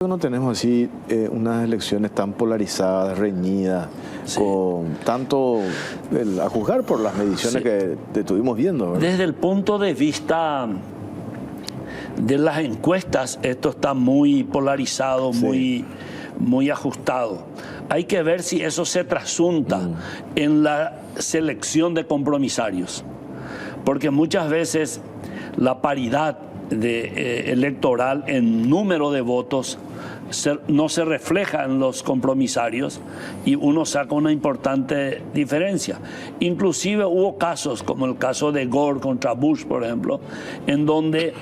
No tenemos así unas elecciones tan polarizadas, reñidas, sí, con tanto, a juzgar por las mediciones, sí, que estuvimos viendo, ¿verdad? Desde el punto de vista de las encuestas, esto está muy polarizado, sí, muy ajustado. Hay que ver si eso se trasunta en la selección de compromisarios, porque muchas veces la paridad electoral en número de votos no se refleja en los compromisarios y uno saca una importante diferencia. Inclusive hubo casos, como el caso de Gore contra Bush, por ejemplo, en donde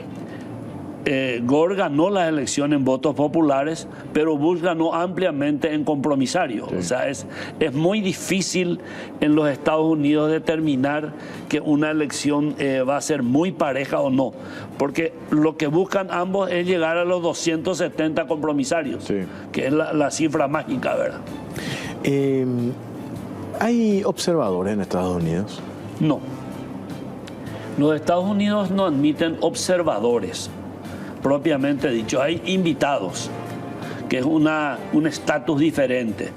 Gore ganó la elección en votos populares, pero Bush ganó ampliamente en compromisarios. Sí. O sea, es muy difícil en los Estados Unidos determinar que una elección va a ser muy pareja o no, porque lo que buscan ambos es llegar a los 270 compromisarios, sí, que es la cifra mágica, ¿verdad? ¿Hay observadores en Estados Unidos? No. Los Estados Unidos no admiten observadores propiamente dicho, hay invitados, que es un estatus diferente,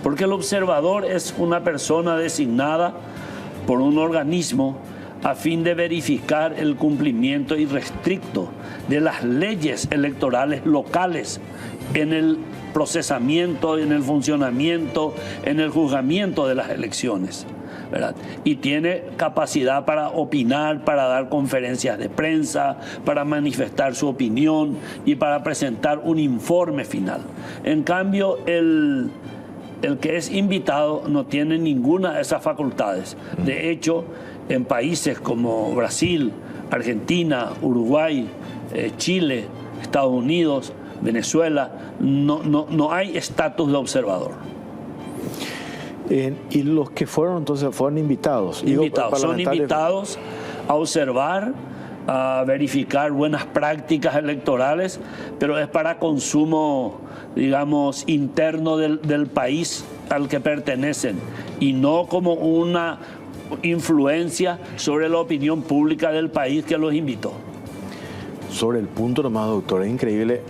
porque el observador es una persona designada por un organismo a fin de verificar el cumplimiento irrestricto de las leyes electorales locales en el procesamiento, en el funcionamiento, en el juzgamiento de las elecciones, ¿verdad? Y tiene capacidad para opinar, para dar conferencias de prensa, para manifestar su opinión y para presentar un informe final. En cambio, el que es invitado no tiene ninguna de esas facultades. De hecho, en países como Brasil, Argentina, Uruguay, Chile, Estados Unidos, Venezuela, no hay estatus de observador. ¿Y los que fueron entonces fueron invitados? Son invitados a observar, a verificar buenas prácticas electorales, pero es para consumo, digamos, interno del país al que pertenecen y no como una influencia sobre la opinión pública del país que los invitó. Sobre el punto nomás, doctor, es increíble.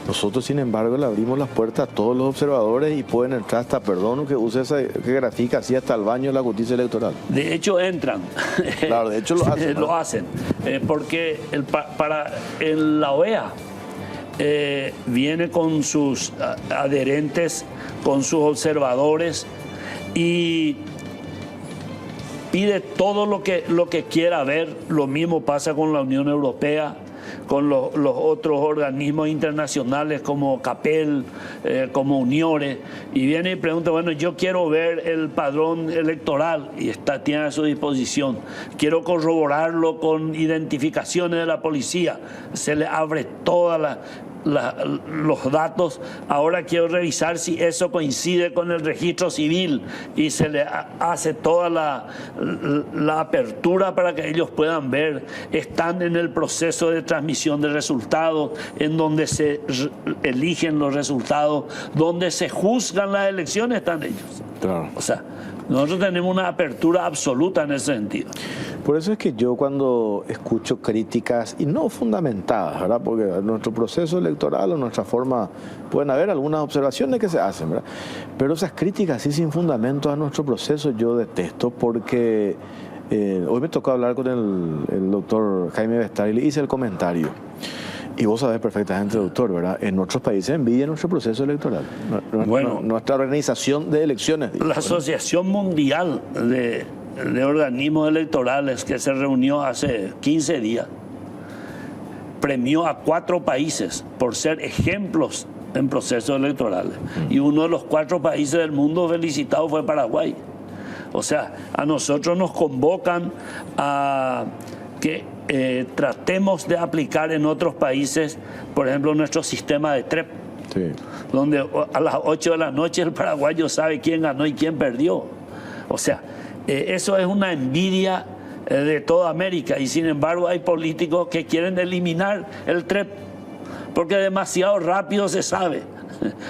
Nosotros, sin embargo, le abrimos las puertas a todos los observadores y pueden entrar hasta, perdón que use que grafica así, hasta el baño de la justicia electoral. De hecho, entran. Claro, de hecho lo hacen. ¿no? Lo hacen. Porque en la OEA viene con sus adherentes, con sus observadores y pide todo lo que quiera ver. Lo mismo pasa con la Unión Europea, con los otros organismos internacionales como CAPEL, como UNIORE, y viene y pregunta, bueno, yo quiero ver el padrón electoral y tiene a su disposición, quiero corroborarlo con identificaciones de la policía, se le abre todas los datos, ahora quiero revisar si eso coincide con el registro civil y se le hace toda la apertura para que ellos puedan ver, están en el proceso de transmisión de resultados, en donde se eligen los resultados, donde se juzgan las elecciones, están ellos. Claro. O sea, nosotros tenemos una apertura absoluta en ese sentido. Por eso es que yo cuando escucho críticas, y no fundamentadas, ¿verdad? Porque nuestro proceso electoral o nuestra forma, pueden haber algunas observaciones que se hacen, ¿verdad? Pero esas críticas así sin fundamento a nuestro proceso yo detesto, porque hoy me tocó hablar con el doctor Jaime Bestari y le hice el comentario. Y vos sabés perfectamente, doctor, ¿verdad? En otros países envidian nuestro proceso electoral, nuestra organización de elecciones. La Asociación Mundial de Organismos Electorales, que se reunió hace 15 días, premió a 4 países por ser ejemplos en procesos electorales. Y uno de los 4 países del mundo felicitado fue Paraguay. O sea, a nosotros nos convocan a que tratemos de aplicar en otros países, por ejemplo, nuestro sistema de TREP, sí, donde a las 8 de la noche el paraguayo sabe quién ganó y quién perdió. O sea, eso es una envidia de toda América, y sin embargo hay políticos que quieren eliminar el TREP porque demasiado rápido se sabe.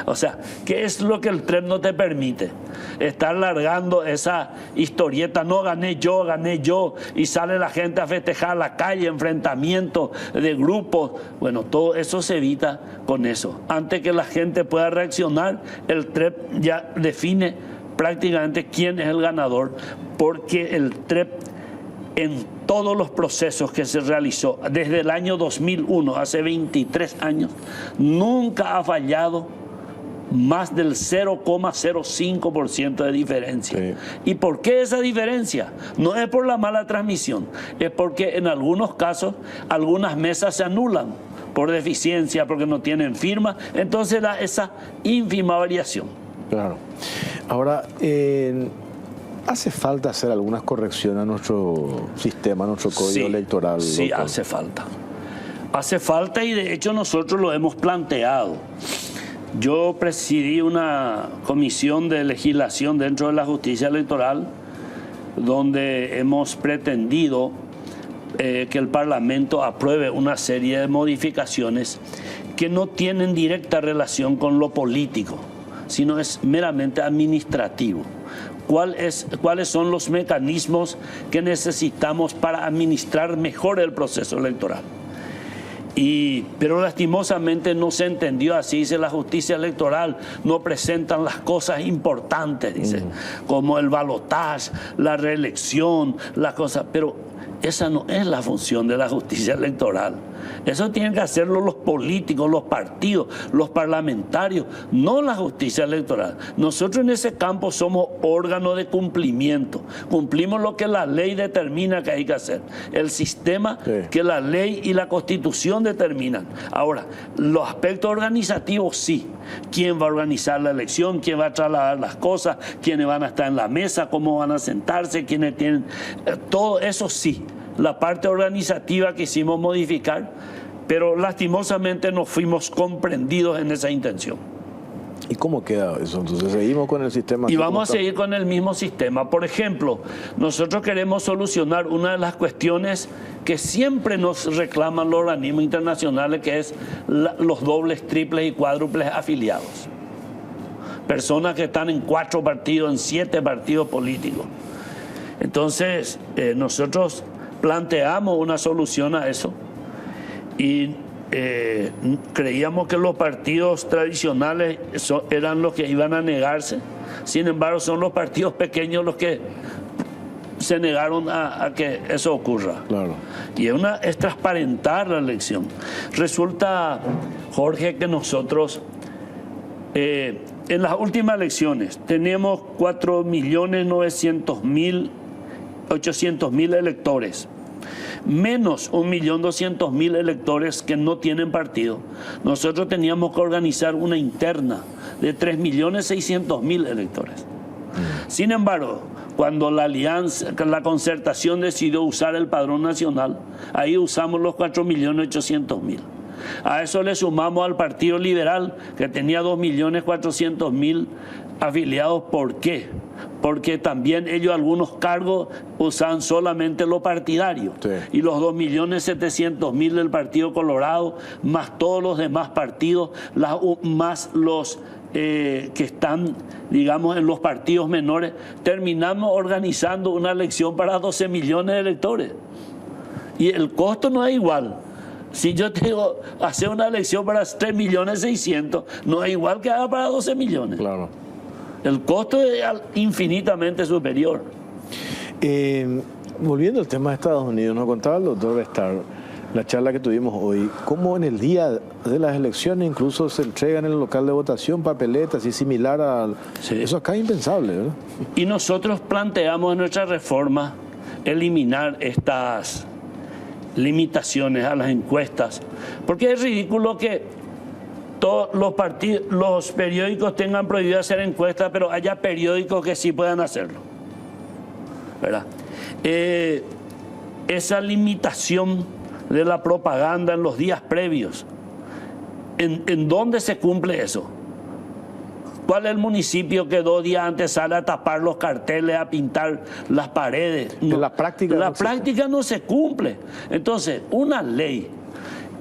O sea, ¿qué es lo que el TREP no te permite? Estar largando esa historieta, no gané yo, y sale la gente a festejar a la calle, enfrentamientos de grupos. Bueno, todo eso se evita con eso. Antes que la gente pueda reaccionar, el TREP ya define prácticamente quién es el ganador, porque el TREP en todos los procesos que se realizó desde el año 2001, hace 23 años, nunca ha fallado más del 0,05% de diferencia. Sí. ¿Y por qué esa diferencia? No es por la mala transmisión, es porque en algunos casos algunas mesas se anulan por deficiencia, porque no tienen firma, entonces da esa ínfima variación. Claro. Ahora, ¿hace falta hacer algunas correcciones a nuestro sistema, a nuestro código electoral? Sí, doctor? Hace falta. Hace falta, y de hecho nosotros lo hemos planteado. Yo presidí una comisión de legislación dentro de la justicia electoral donde hemos pretendido que el Parlamento apruebe una serie de modificaciones que no tienen directa relación con lo político, sino es meramente administrativo. ¿Cuáles son los mecanismos que necesitamos para administrar mejor el proceso electoral? Pero lastimosamente no se entendió así. Dice la justicia electoral, no presentan las cosas importantes, dice, como el balotaje, la reelección, las cosas. Pero esa no es la función de la justicia electoral. Eso tienen que hacerlo los políticos, los partidos, los parlamentarios, no la justicia electoral. Nosotros en ese campo somos órgano de cumplimiento. Cumplimos lo que la ley determina que hay que hacer. El sistema que la ley y la Constitución determinan. Ahora, los aspectos organizativos sí. ¿Quién va a organizar la elección? ¿Quién va a trasladar las cosas? ¿Quiénes van a estar en la mesa? ¿Cómo van a sentarse? ¿Quiénes tienen? Todo eso sí. La parte organizativa quisimos modificar, pero lastimosamente no fuimos comprendidos en esa intención. ¿Y cómo queda eso? Entonces seguimos con el sistema. Y vamos a seguir con el mismo sistema. Por ejemplo, nosotros queremos solucionar una de las cuestiones que siempre nos reclaman los organismos internacionales, que es los dobles, triples y cuádruples afiliados. Personas que están en 4 partidos, en 7 partidos políticos. Entonces, nosotros planteamos una solución a eso y creíamos que los partidos tradicionales eran los que iban a negarse. Sin embargo, son los partidos pequeños los que se negaron a que eso ocurra. Claro. Y es transparentar la elección. Resulta, Jorge, que nosotros en las últimas elecciones tenemos 4.900.800.000 electores, menos 1.200.000 electores que no tienen partido. Nosotros teníamos que organizar una interna de 3.600.000 electores. Sin embargo, cuando la concertación decidió usar el padrón nacional, ahí usamos los 4.800.000. A eso le sumamos al Partido Liberal, que tenía 2.400.000 afiliados. ¿Por qué? Porque también ellos algunos cargos usan solamente lo partidario. Sí. Y los 2.700.000 del Partido Colorado, más todos los demás partidos, más los que están, digamos, en los partidos menores, terminamos organizando una elección para 12 millones de electores. Y el costo no es igual. Si yo te digo, hacer una elección para 3.600.000, no es igual que haga para 12 millones. Claro. El costo es infinitamente superior. Volviendo al tema de Estados Unidos, nos contaba el doctor Bestar, la charla que tuvimos hoy, cómo en el día de las elecciones incluso se entregan en el local de votación papeletas y similar a... Sí. Eso acá es impensable, ¿verdad? Y nosotros planteamos en nuestra reforma eliminar estas limitaciones a las encuestas, porque es ridículo que todos los periódicos tengan prohibido hacer encuestas, pero haya periódicos que sí puedan hacerlo, ¿verdad? Esa limitación de la propaganda en los días previos, ¿en dónde se cumple eso? ¿Cuál es el municipio que 2 días antes sale a tapar los carteles, a pintar las paredes? No, en la práctica no se cumple. Entonces, una ley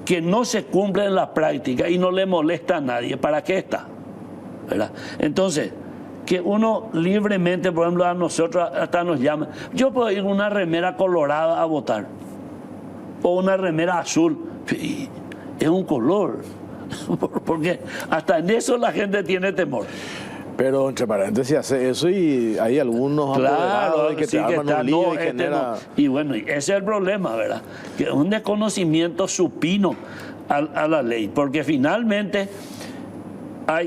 que no se cumple en la práctica y no le molesta a nadie, ¿para qué está? ¿verdad? Entonces, que uno libremente, por ejemplo, a nosotros hasta nos llama. Yo puedo ir con una remera colorada a votar. O una remera azul. Es un color. Porque hasta en eso la gente tiene temor. Pero entre paréntesis hace eso y hay algunos apoderados que sí, te arman un lío y genera... Y bueno, ese es el problema, ¿verdad? Que es un desconocimiento supino a la ley. Porque finalmente...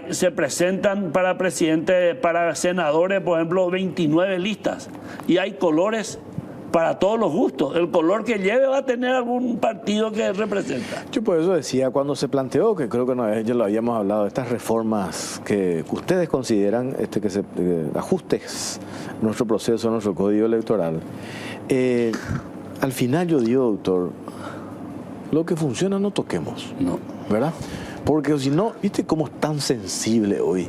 se presentan para presidente, para senadores, por ejemplo, 29 listas. Y hay colores para todos los gustos. El color que lleve va a tener algún partido que representa. Yo por eso decía, cuando se planteó, que creo que una vez ya lo habíamos hablado, estas reformas que ustedes consideran que se ajustes a nuestro proceso, a nuestro código electoral. Al final yo digo, doctor, lo que funciona no toquemos. No. ¿Verdad? Porque si no, ¿viste cómo es tan sensible hoy?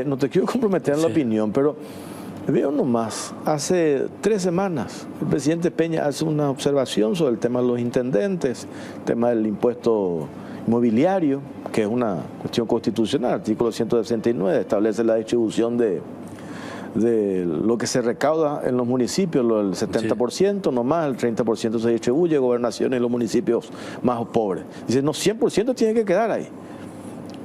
No te quiero comprometer en la opinión, pero veo nomás, hace 3 semanas el presidente Peña hace una observación sobre el tema de los intendentes, el tema del impuesto inmobiliario, que es una cuestión constitucional, artículo 169, establece la distribución de lo que se recauda en los municipios, el 70%, no más, el 30% se distribuye a gobernaciones y los municipios más pobres. Dice, no, 100% tiene que quedar ahí.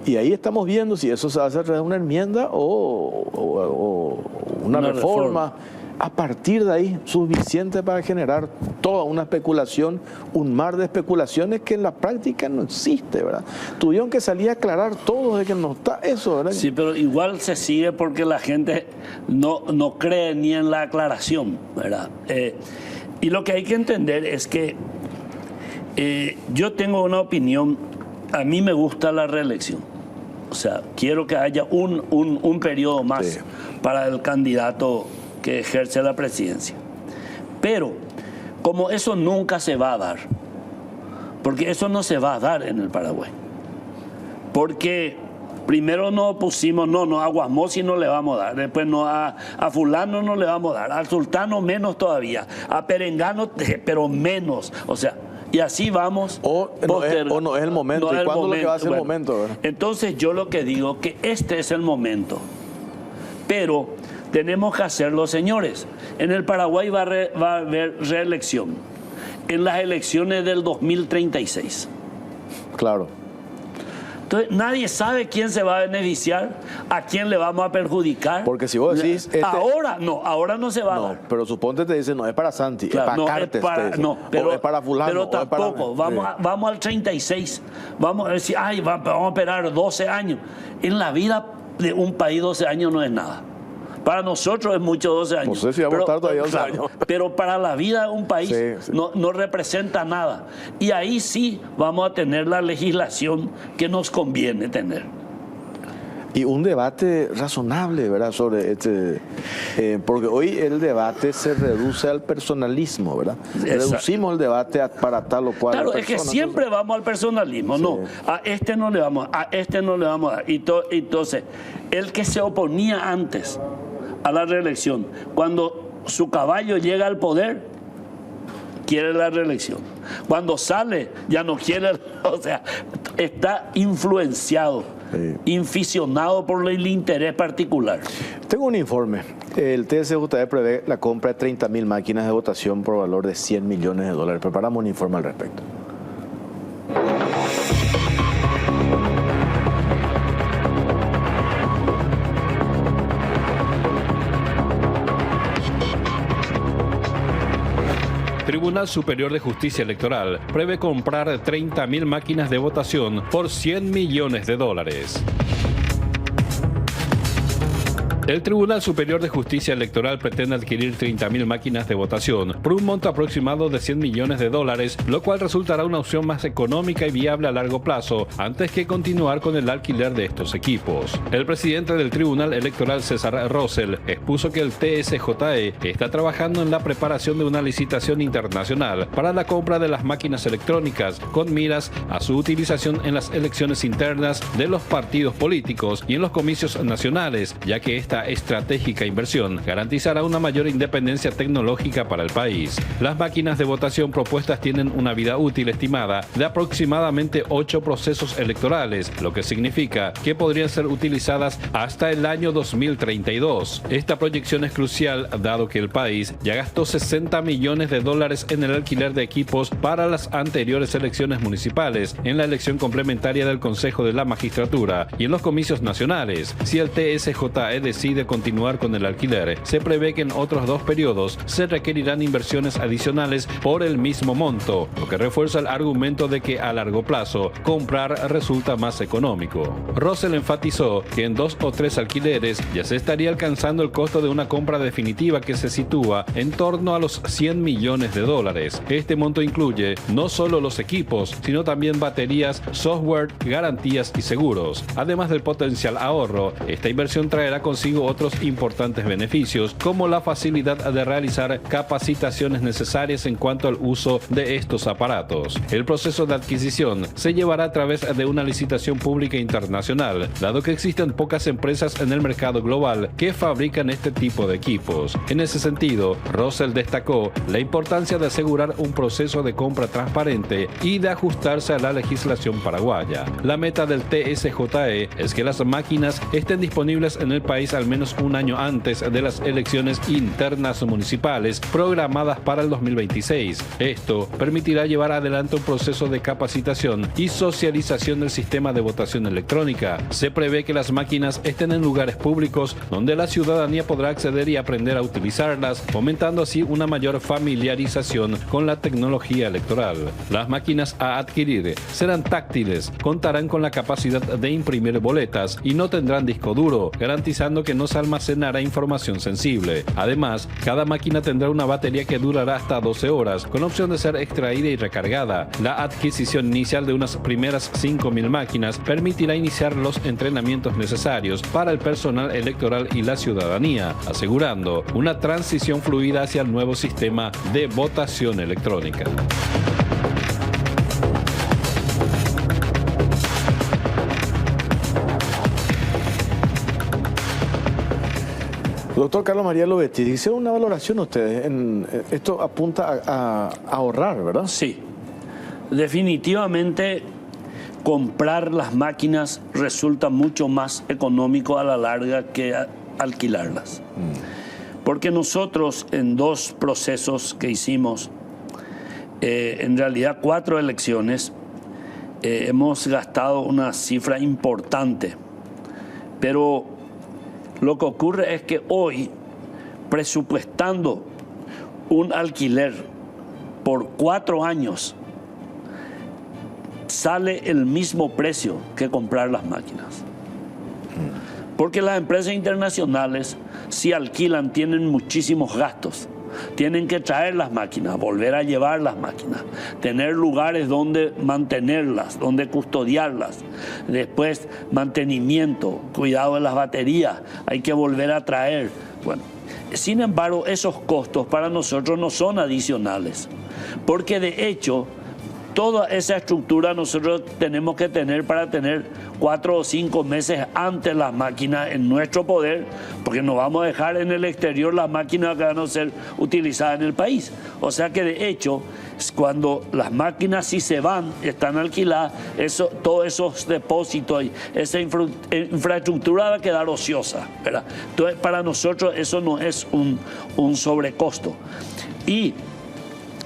Y ahí estamos viendo si eso se hace a través de una enmienda o una reforma. A partir de ahí, suficiente para generar toda una especulación, un mar de especulaciones que en la práctica no existe, ¿verdad? Tuvieron que salir a aclarar todo de que no está eso, ¿verdad? Sí, pero igual se sigue porque la gente no cree ni en la aclaración, ¿verdad? Y lo que hay que entender es que yo tengo una opinión, a mí me gusta la reelección. O sea, quiero que haya un periodo más para el candidato que ejerce la presidencia. Pero, como eso nunca se va a dar, porque eso no se va a dar en el Paraguay, porque primero nos pusimos, no, a Guasmosi no le vamos a dar, después no, a fulano no le vamos a dar, al sultano menos todavía, a Perengano, pero menos, o sea, y así vamos. O no es el momento, ¿y cuándo es lo que va a ser el momento? ¿Verdad? Entonces yo lo que digo que este es el momento, pero tenemos que hacerlo, señores. En el Paraguay va a haber reelección en las elecciones del 2036. Claro. Entonces nadie sabe quién se va a beneficiar, a quién le vamos a perjudicar. Porque si vos decís... ahora no se va a dar. Pero suponte te dicen, no, es para Santi, claro, es para Cartes, pero es para fulano. Pero tampoco, vamos al 36, vamos a decir, vamos a esperar 12 años. En la vida de un país 12 años no es nada. Para nosotros es mucho 12 años. No sé si vamos a estar todavía 12 años. Pero para la vida de un país no representa nada. Y ahí sí vamos a tener la legislación que nos conviene tener. Y un debate razonable, ¿verdad? Sobre porque hoy el debate se reduce al personalismo, ¿verdad? Exacto. Reducimos el debate para tal o cual. Claro, es que siempre vamos al personalismo. No, a este no le vamos a dar. Entonces, el que se oponía antes a la reelección, cuando su caballo llega al poder, quiere la reelección. Cuando sale, ya no quiere, o sea, está influenciado, inficionado por el interés particular. Tengo un informe. El TSJE prevé la compra de 30.000 máquinas de votación por valor de $100 millones. Preparamos un informe al respecto. Tribunal Superior de Justicia Electoral prevé comprar 30.000 máquinas de votación por $100 millones. El Tribunal Superior de Justicia Electoral pretende adquirir 30.000 máquinas de votación por un monto aproximado de $100 millones, lo cual resultará una opción más económica y viable a largo plazo antes que continuar con el alquiler de estos equipos. El presidente del Tribunal Electoral, César Rosell, expuso que el TSJE está trabajando en la preparación de una licitación internacional para la compra de las máquinas electrónicas con miras a su utilización en las elecciones internas de los partidos políticos y en los comicios nacionales, ya que esta esta estratégica inversión garantizará una mayor independencia tecnológica para el país. Las máquinas de votación propuestas tienen una vida útil estimada de aproximadamente 8 procesos electorales, lo que significa que podrían ser utilizadas hasta el año 2032. Esta proyección es crucial dado que el país ya gastó 60 millones de dólares en el alquiler de equipos para las anteriores elecciones municipales, en la elección complementaria del Consejo de la Magistratura y en los comicios nacionales. Si el TSJE decide continuar con el alquiler, se prevé que en otros 2 periodos se requerirán inversiones adicionales por el mismo monto, lo que refuerza el argumento de que a largo plazo comprar resulta más económico. Rosell enfatizó que en 2 o 3 alquileres ya se estaría alcanzando el costo de una compra definitiva que se sitúa en torno a los 100 millones de dólares. Este monto incluye no solo los equipos, sino también baterías, software, garantías y seguros. Además del potencial ahorro, esta inversión traerá consigo otros importantes beneficios, como la facilidad de realizar capacitaciones necesarias en cuanto al uso de estos aparatos. El proceso de adquisición se llevará a través de una licitación pública internacional, dado que existen pocas empresas en el mercado global que fabrican este tipo de equipos. En ese sentido, Rosell destacó la importancia de asegurar un proceso de compra transparente y de ajustarse a la legislación paraguaya. La meta del TSJE es que las máquinas estén disponibles en el país al menos un año antes de las elecciones internas municipales programadas para el 2026. Esto permitirá llevar adelante un proceso de capacitación y socialización del sistema de votación electrónica. Se prevé que las máquinas estén en lugares públicos donde la ciudadanía podrá acceder y aprender a utilizarlas, fomentando así una mayor familiarización con la tecnología electoral. Las máquinas a adquirir serán táctiles, contarán con la capacidad de imprimir boletas y no tendrán disco duro, garantizando que no se almacenará información sensible. Además, cada máquina tendrá una batería que durará hasta 12 horas, con opción de ser extraída y recargada. La adquisición inicial de unas primeras 5.000 máquinas permitirá iniciar los entrenamientos necesarios para el personal electoral y la ciudadanía, asegurando una transición fluida hacia el nuevo sistema de votación electrónica. Doctor Carlos María Lobetti, hicieron una valoración ustedes. Esto apunta a ahorrar, ¿verdad? Sí. Definitivamente comprar las máquinas resulta mucho más económico a la larga que alquilarlas. Porque nosotros en 2 procesos que hicimos, en realidad 4 elecciones, hemos gastado una cifra importante. Pero lo que ocurre es que hoy, presupuestando un alquiler por 4 años, sale el mismo precio que comprar las máquinas. Porque las empresas internacionales, si alquilan, tienen muchísimos gastos. Tienen que traer las máquinas, volver a llevar las máquinas, tener lugares donde mantenerlas, donde custodiarlas. Después, mantenimiento, cuidado de las baterías, hay que volver a traer. Bueno, sin embargo, esos costos para nosotros no son adicionales, porque de hecho, toda esa estructura nosotros tenemos que tener para tener 4 o 5 meses antes las máquinas en nuestro poder, porque no vamos a dejar en el exterior las máquinas que van a ser utilizadas en el país. O sea que de hecho, cuando las máquinas sí se van, están alquiladas, todos esos depósitos y esa infraestructura va a quedar ociosa, ¿verdad? Entonces, para nosotros eso no es un sobrecosto. Y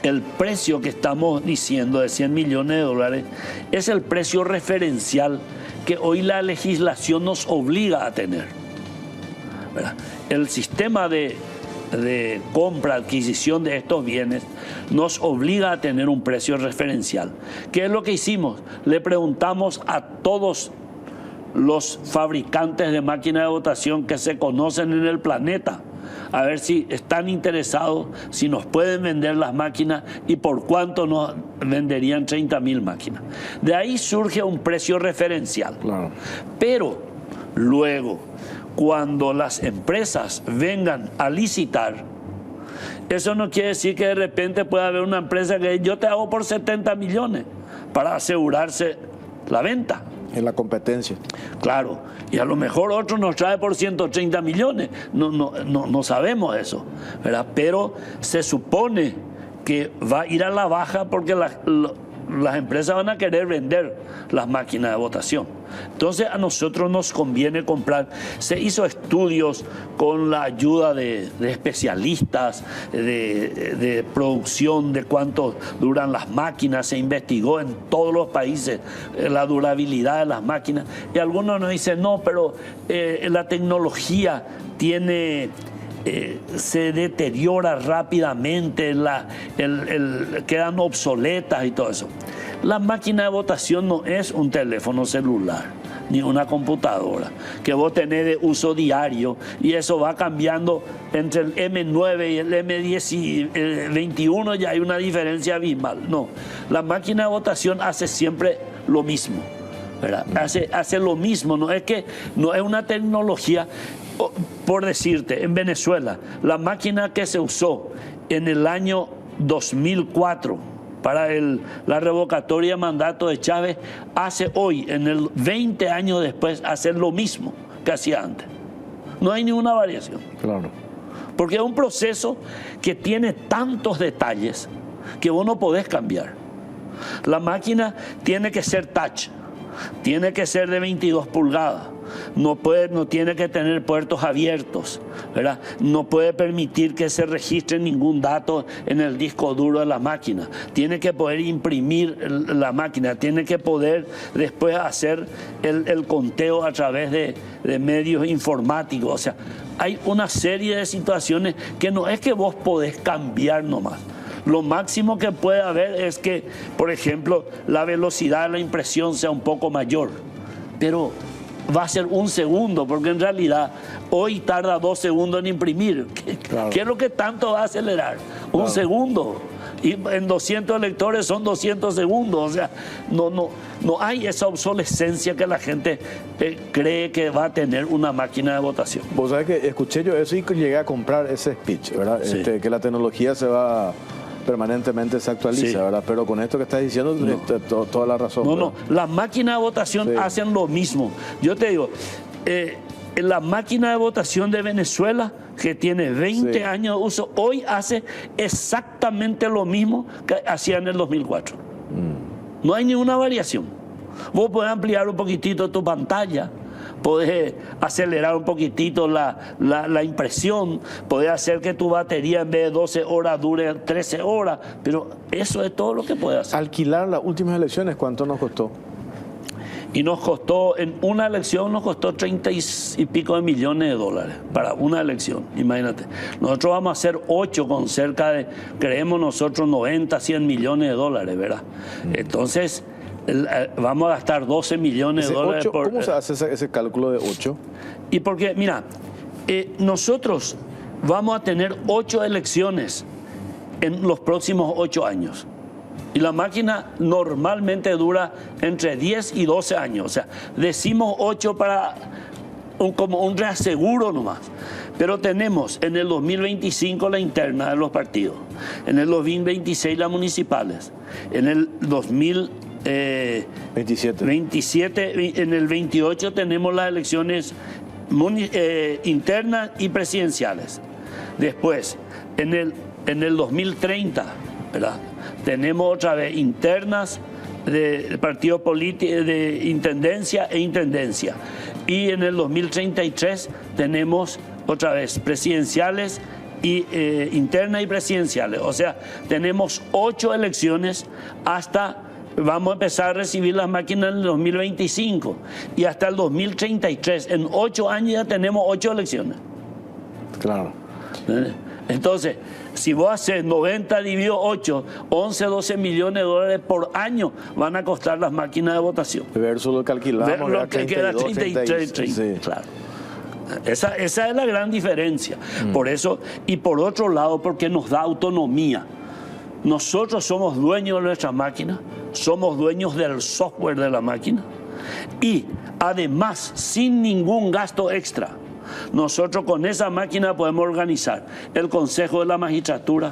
el precio que estamos diciendo de 100 millones de dólares es el precio referencial que hoy la legislación nos obliga a tener, ¿verdad? El sistema de compra, adquisición de estos bienes nos obliga a tener un precio referencial. ¿Qué es lo que hicimos? Le preguntamos a todos los fabricantes de máquinas de votación que se conocen en el planeta, a ver si están interesados, si nos pueden vender las máquinas y por cuánto nos venderían 30.000 máquinas. De ahí surge un precio referencial. Claro. Pero luego, cuando las empresas vengan a licitar, eso no quiere decir que de repente pueda haber una empresa que yo te hago por 70 millones para asegurarse la venta. En la competencia. Claro, y a lo mejor otro nos trae por 130 millones, no sabemos eso, ¿verdad? Pero se supone que va a ir a la baja porque las empresas van a querer vender las máquinas de votación. Entonces a nosotros nos conviene comprar. Se hizo estudios con la ayuda de especialistas de producción, de cuánto duran las máquinas. Se investigó en todos los países la durabilidad de las máquinas. Y algunos nos dicen, no, pero la tecnología tiene... se deteriora rápidamente, quedan obsoletas y todo eso. La máquina de votación no es un teléfono celular ni una computadora que vos tenés de uso diario y eso va cambiando entre el M9 y el M21, ya hay una diferencia abismal. No, la máquina de votación hace siempre lo mismo, ¿verdad? Hace lo mismo, no es una tecnología. Por decirte, en Venezuela, la máquina que se usó en el año 2004 para la revocatoria de mandato de Chávez, hace hoy, 20 años después, hace lo mismo que hacía antes. No hay ninguna variación. Claro. Porque es un proceso que tiene tantos detalles que vos no podés cambiar. La máquina tiene que ser touch, tiene que ser de 22 pulgadas. No tiene que tener puertos abiertos, ¿verdad? No puede permitir que se registre ningún dato en el disco duro de la máquina. Tiene que poder imprimir la máquina, tiene que poder después hacer el conteo a través de medios informáticos. O sea, hay una serie de situaciones que no es que vos podés cambiar nomás. Lo máximo que puede haber es que, por ejemplo, la velocidad de la impresión sea un poco mayor, pero va a ser 1 segundo, porque en realidad hoy tarda 2 segundos en imprimir. Claro. ¿Qué es lo que tanto va a acelerar? 1 segundo. Y en 200 electores son 200 segundos. O sea, no hay esa obsolescencia que la gente cree que va a tener una máquina de votación. Vos sabés que escuché yo eso y llegué a comprar ese speech, ¿verdad? Sí. Que la tecnología permanentemente se actualiza, Sí. ¿verdad? Pero con esto que estás diciendo, toda la razón. No, las máquinas de votación hacen lo mismo. Yo te digo, la máquina de votación de Venezuela, que tiene 20 años de uso, hoy hace exactamente lo mismo que hacía en el 2004. No hay ninguna variación. Vos podés ampliar un poquitito tu pantalla, podés acelerar un poquitito la impresión, podés hacer que tu batería en vez de 12 horas dure 13 horas, pero eso es todo lo que podés hacer. Alquilar las últimas elecciones, ¿cuánto nos costó? Y nos costó, en una elección nos costó 30 y pico de millones de dólares para una elección, imagínate. Nosotros vamos a hacer 8 con cerca de, creemos nosotros, 90, 100 millones de dólares, ¿verdad? Entonces, vamos a gastar 12 millones de dólares 8, ¿cómo se hace ese cálculo de 8? Y porque, mira, nosotros vamos a tener 8 elecciones en los próximos 8 años. Y la máquina normalmente dura entre 10 y 12 años. O sea, decimos 8 para como un reaseguro nomás. Pero tenemos en el 2025 la interna de los partidos, en el 2026 las municipales, en el 2027, en el 28 tenemos las elecciones internas y presidenciales. Después, en el 2030, ¿verdad?, tenemos otra vez internas de partidos políticos, de intendencia e intendencia. Y en el 2033 tenemos otra vez presidenciales y internas y presidenciales. O sea, tenemos 8 elecciones hasta... Vamos a empezar a recibir las máquinas en el 2025 y hasta el 2033. En 8 años ya tenemos 8 elecciones. Claro. Entonces, si vos haces 90 dividido 8, 11, 12 millones de dólares por año van a costar las máquinas de votación. Versus lo que alquilamos, lo que queda 33, 30, sí. Claro. Esa es la gran diferencia. Por eso, y por otro lado, porque nos da autonomía. Nosotros somos dueños de nuestra máquina, somos dueños del software de la máquina y además, sin ningún gasto extra, nosotros con esa máquina podemos organizar el Consejo de la Magistratura,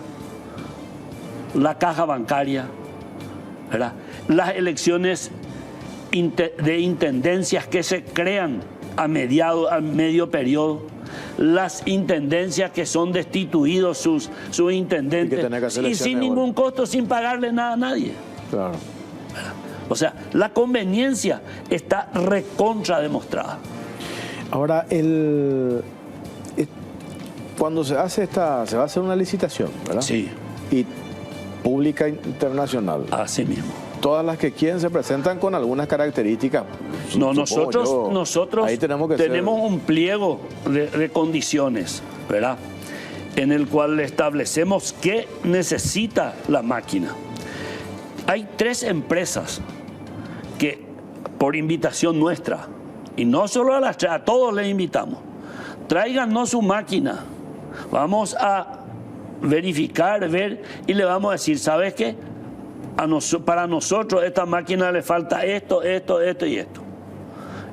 la Caja Bancaria, ¿verdad?, las elecciones de intendencias que se crean a medio periodo, las intendencias que son destituidos sus intendentes y sin ningún costo, sin pagarle nada a nadie. Claro. O sea, la conveniencia está recontra demostrada. Ahora, cuando se va a hacer una licitación, ¿verdad? Sí. Y pública internacional. Así mismo. Todas las que quieren se presentan con algunas características. No, nosotros ahí tenemos un pliego de condiciones, ¿verdad? En el cual establecemos qué necesita la máquina. Hay 3 empresas que, por invitación nuestra, y no solo a todos les invitamos, tráiganos su máquina. Vamos a verificar, ver, y le vamos a decir, ¿sabes qué? Para nosotros esta máquina le falta esto y esto.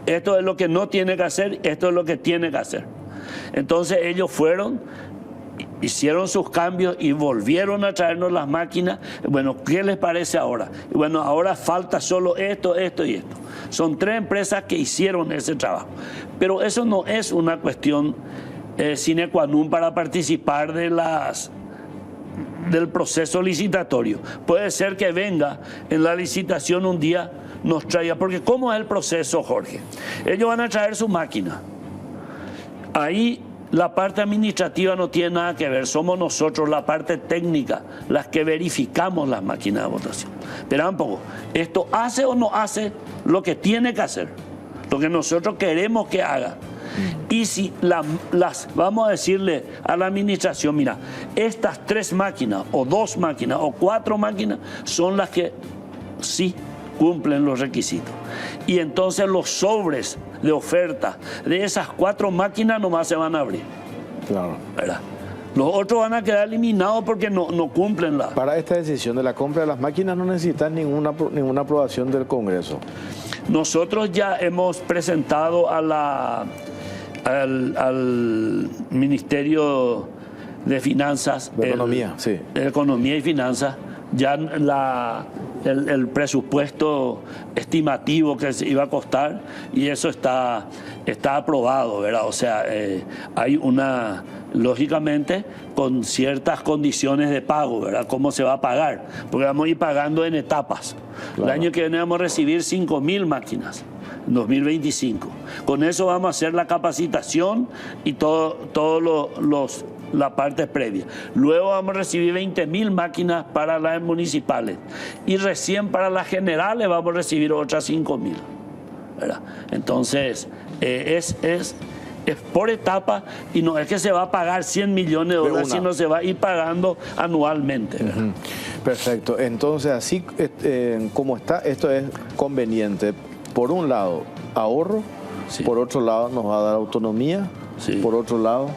Esto es lo que no tiene que hacer, esto es lo que tiene que hacer. Entonces ellos fueron, hicieron sus cambios y volvieron a traernos las máquinas. Bueno, ¿qué les parece ahora? Bueno, ahora falta solo esto y esto. Son 3 empresas que hicieron ese trabajo. Pero eso no es una cuestión sine qua non para participar del proceso licitatorio. Puede ser que venga en la licitación un día, nos traiga, porque ¿cómo es el proceso, Jorge? Ellos van a traer su máquina. Ahí la parte administrativa no tiene nada que ver, somos nosotros, la parte técnica, las que verificamos las máquinas de votación. Pero un poco, ¿esto hace o no hace lo que tiene que hacer? Lo que nosotros queremos que haga. Y si vamos a decirle a la administración, mira, estas 3 máquinas, o 2 máquinas, o 4 máquinas, son las que sí cumplen los requisitos. Y entonces los sobres de oferta de esas 4 máquinas nomás se van a abrir. Claro. ¿Verdad? Los otros van a quedar eliminados porque no cumplen la... Para esta decisión de la compra de las máquinas no necesitan ninguna aprobación del Congreso. Nosotros ya hemos presentado al Ministerio de Finanzas, de Economía, sí. Economía y Finanzas, ya el presupuesto estimativo que se iba a costar, y eso está aprobado, ¿verdad? O sea, hay lógicamente, con ciertas condiciones de pago, ¿verdad? ¿Cómo se va a pagar? Porque vamos a ir pagando en etapas. Claro. El año que viene vamos a recibir 5.000 máquinas. En 2025. Con eso vamos a hacer la capacitación y la parte previa. Luego vamos a recibir 20.000 máquinas para las municipales. Y recién para las generales vamos a recibir otras 5.000. ¿Verdad? Entonces, es por etapa, y no es que se va a pagar 100 millones de dólares, sino se va a ir pagando anualmente. ¿Verdad? Perfecto. Entonces, así como está, esto es conveniente. Por un lado, ahorro, sí. Por otro lado, nos va a dar autonomía, sí. Por otro lado...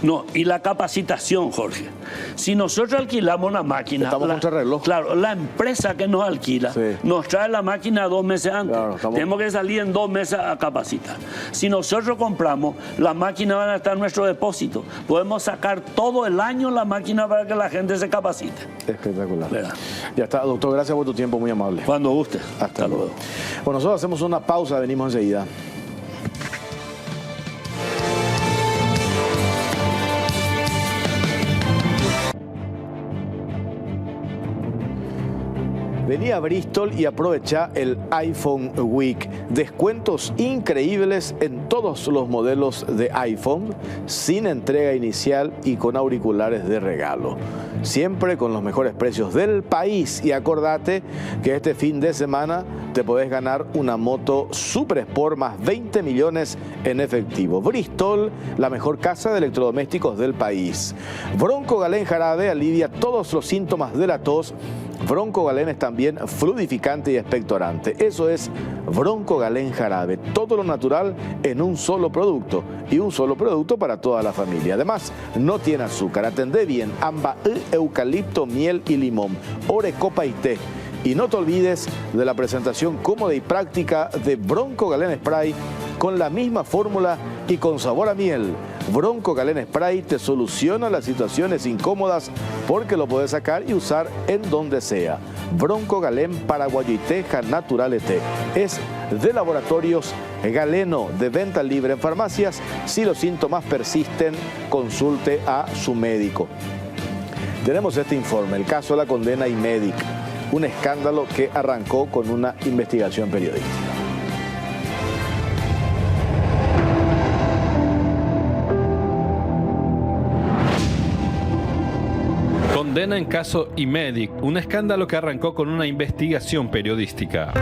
No, y la capacitación, Jorge. Si nosotros alquilamos una máquina... Estamos contra el reloj. Claro, la empresa que nos alquila, sí. Nos trae la máquina 2 meses antes. Claro, tenemos que salir en 2 meses a capacitar. Si nosotros compramos, las máquinas van a estar en nuestro depósito. Podemos sacar todo el año la máquina para que la gente se capacite. Espectacular. ¿Verdad? Ya está, doctor, gracias por tu tiempo, muy amable. Cuando guste. Hasta luego. Bueno, nosotros hacemos una pausa, venimos enseguida. Vení a Bristol y aprovecha el iPhone Week. Descuentos increíbles en todos los modelos de iPhone, sin entrega inicial y con auriculares de regalo. Siempre con los mejores precios del país. Y acordate que este fin de semana te podés ganar una moto Super Sport más 20 millones en efectivo. Bristol, la mejor casa de electrodomésticos del país. Bronco Galén Jarabe alivia todos los síntomas de la tos. Bronco Galén es también fluidificante y expectorante. Eso es Bronco Galén Jarabe. Todo lo natural en un solo producto. Y un solo producto para toda la familia. Además, no tiene azúcar. Atendé bien. Amba, eucalipto, miel y limón. Ore, copa y té. Y no te olvides de la presentación cómoda y práctica de Bronco Galén Spray con la misma fórmula y con sabor a miel. Bronco Galén Spray te soluciona las situaciones incómodas porque lo puedes sacar y usar en donde sea. Bronco Galén Paraguayo y Teja Natural ET. Es de Laboratorios Galeno, de venta libre en farmacias. Si los síntomas persisten, consulte a su médico. Tenemos este informe, el caso de la condena Imedic, un escándalo que arrancó con una investigación periodística. Condena en caso Imedic, un escándalo que arrancó con una investigación periodística.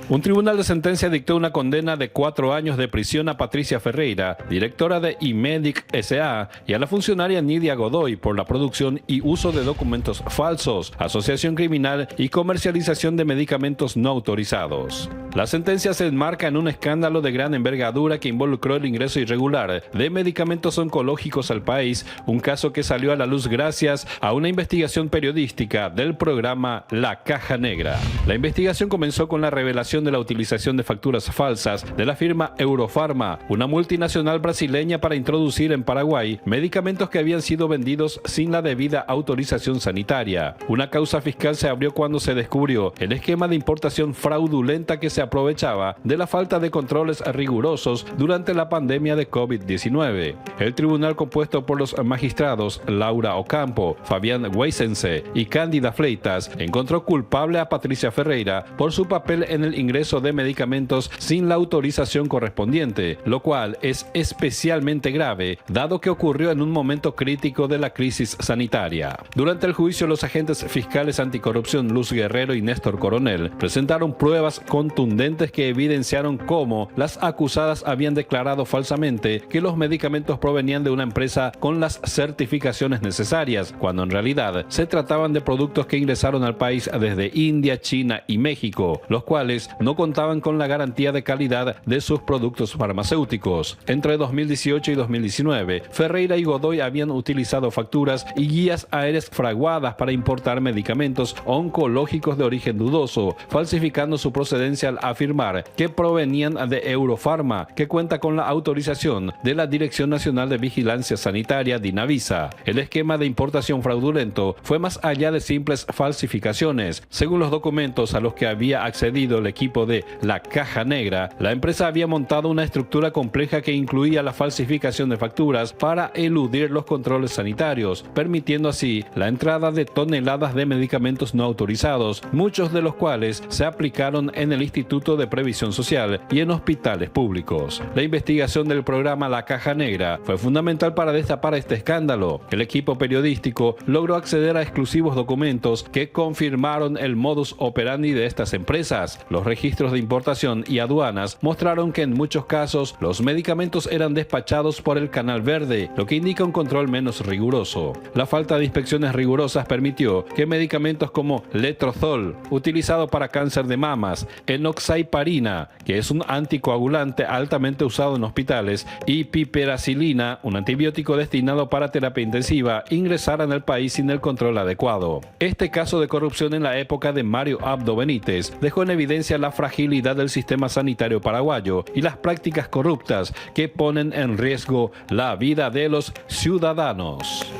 Un tribunal de sentencia dictó una condena de 4 años de prisión a Patricia Ferreira, directora de Imedic S.A., y a la funcionaria Nidia Godoy por la producción y uso de documentos falsos, asociación criminal y comercialización de medicamentos no autorizados. La sentencia se enmarca en un escándalo de gran envergadura que involucró el ingreso irregular de medicamentos oncológicos al país, un caso que salió a la luz gracias a una investigación periodística del programa La Caja Negra. La investigación comenzó con la revelación de la utilización de facturas falsas de la firma Eurofarma, una multinacional brasileña, para introducir en Paraguay medicamentos que habían sido vendidos sin la debida autorización sanitaria. Una causa fiscal se abrió cuando se descubrió el esquema de importación fraudulenta que se aprovechaba de la falta de controles rigurosos durante la pandemia de COVID-19. El tribunal, compuesto por los magistrados Laura Ocampo, Fabián Weisense y Cándida Fleitas, encontró culpable a Patricia Ferreira por su papel en el ingreso de medicamentos sin la autorización correspondiente, lo cual es especialmente grave, dado que ocurrió en un momento crítico de la crisis sanitaria. Durante el juicio, los agentes fiscales anticorrupción Luz Guerrero y Néstor Coronel presentaron pruebas contundentes que evidenciaron cómo las acusadas habían declarado falsamente que los medicamentos provenían de una empresa con las certificaciones necesarias, cuando en realidad se trataban de productos que ingresaron al país desde India, China y México, los cuales no contaban con la garantía de calidad de sus productos farmacéuticos. Entre 2018 y 2019, Ferreira y Godoy habían utilizado facturas y guías aéreas fraguadas para importar medicamentos oncológicos de origen dudoso, falsificando su procedencia al afirmar que provenían de Eurofarma, que cuenta con la autorización de la Dirección Nacional de Vigilancia Sanitaria, DINAVISA. El esquema de importación fraudulento fue más allá de simples falsificaciones. Según los documentos a los que había accedido el equipo de La Caja Negra, la empresa había montado una estructura compleja que incluía la falsificación de facturas para eludir los controles sanitarios, permitiendo así la entrada de toneladas de medicamentos no autorizados, muchos de los cuales se aplicaron en el Instituto de Previsión Social y en hospitales públicos. La investigación del programa La Caja Negra fue fundamental para destapar este escándalo. El equipo periodístico logró acceder a exclusivos documentos que confirmaron el modus operandi de estas empresas. Los registros de importación y aduanas mostraron que en muchos casos los medicamentos eran despachados por el Canal Verde, lo que indica un control menos riguroso. La falta de inspecciones rigurosas permitió que medicamentos como letrozol, utilizado para cáncer de mamas, enoxaparina, que es un anticoagulante altamente usado en hospitales, y piperacilina, un antibiótico destinado para terapia intensiva, ingresaran al país sin el control adecuado. Este caso de corrupción en la época de Mario Abdo Benítez dejó en evidencia la fragilidad del sistema sanitario paraguayo y las prácticas corruptas que ponen en riesgo la vida de los ciudadanos.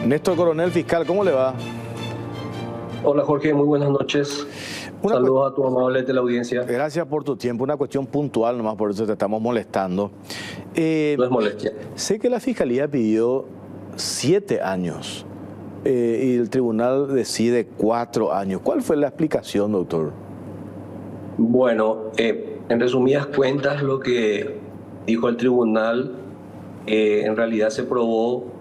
Néstor Coronel, fiscal, ¿cómo le va? Hola Jorge, muy buenas noches. Saludos a tu amable teleaudiencia. Gracias por tu tiempo. Una cuestión puntual nomás, por eso te estamos molestando. No es molestia. Sé que la Fiscalía pidió 7 años y el tribunal decide 4 años. ¿Cuál fue la explicación, doctor? Bueno, en resumidas cuentas, lo que dijo el tribunal, en realidad se probó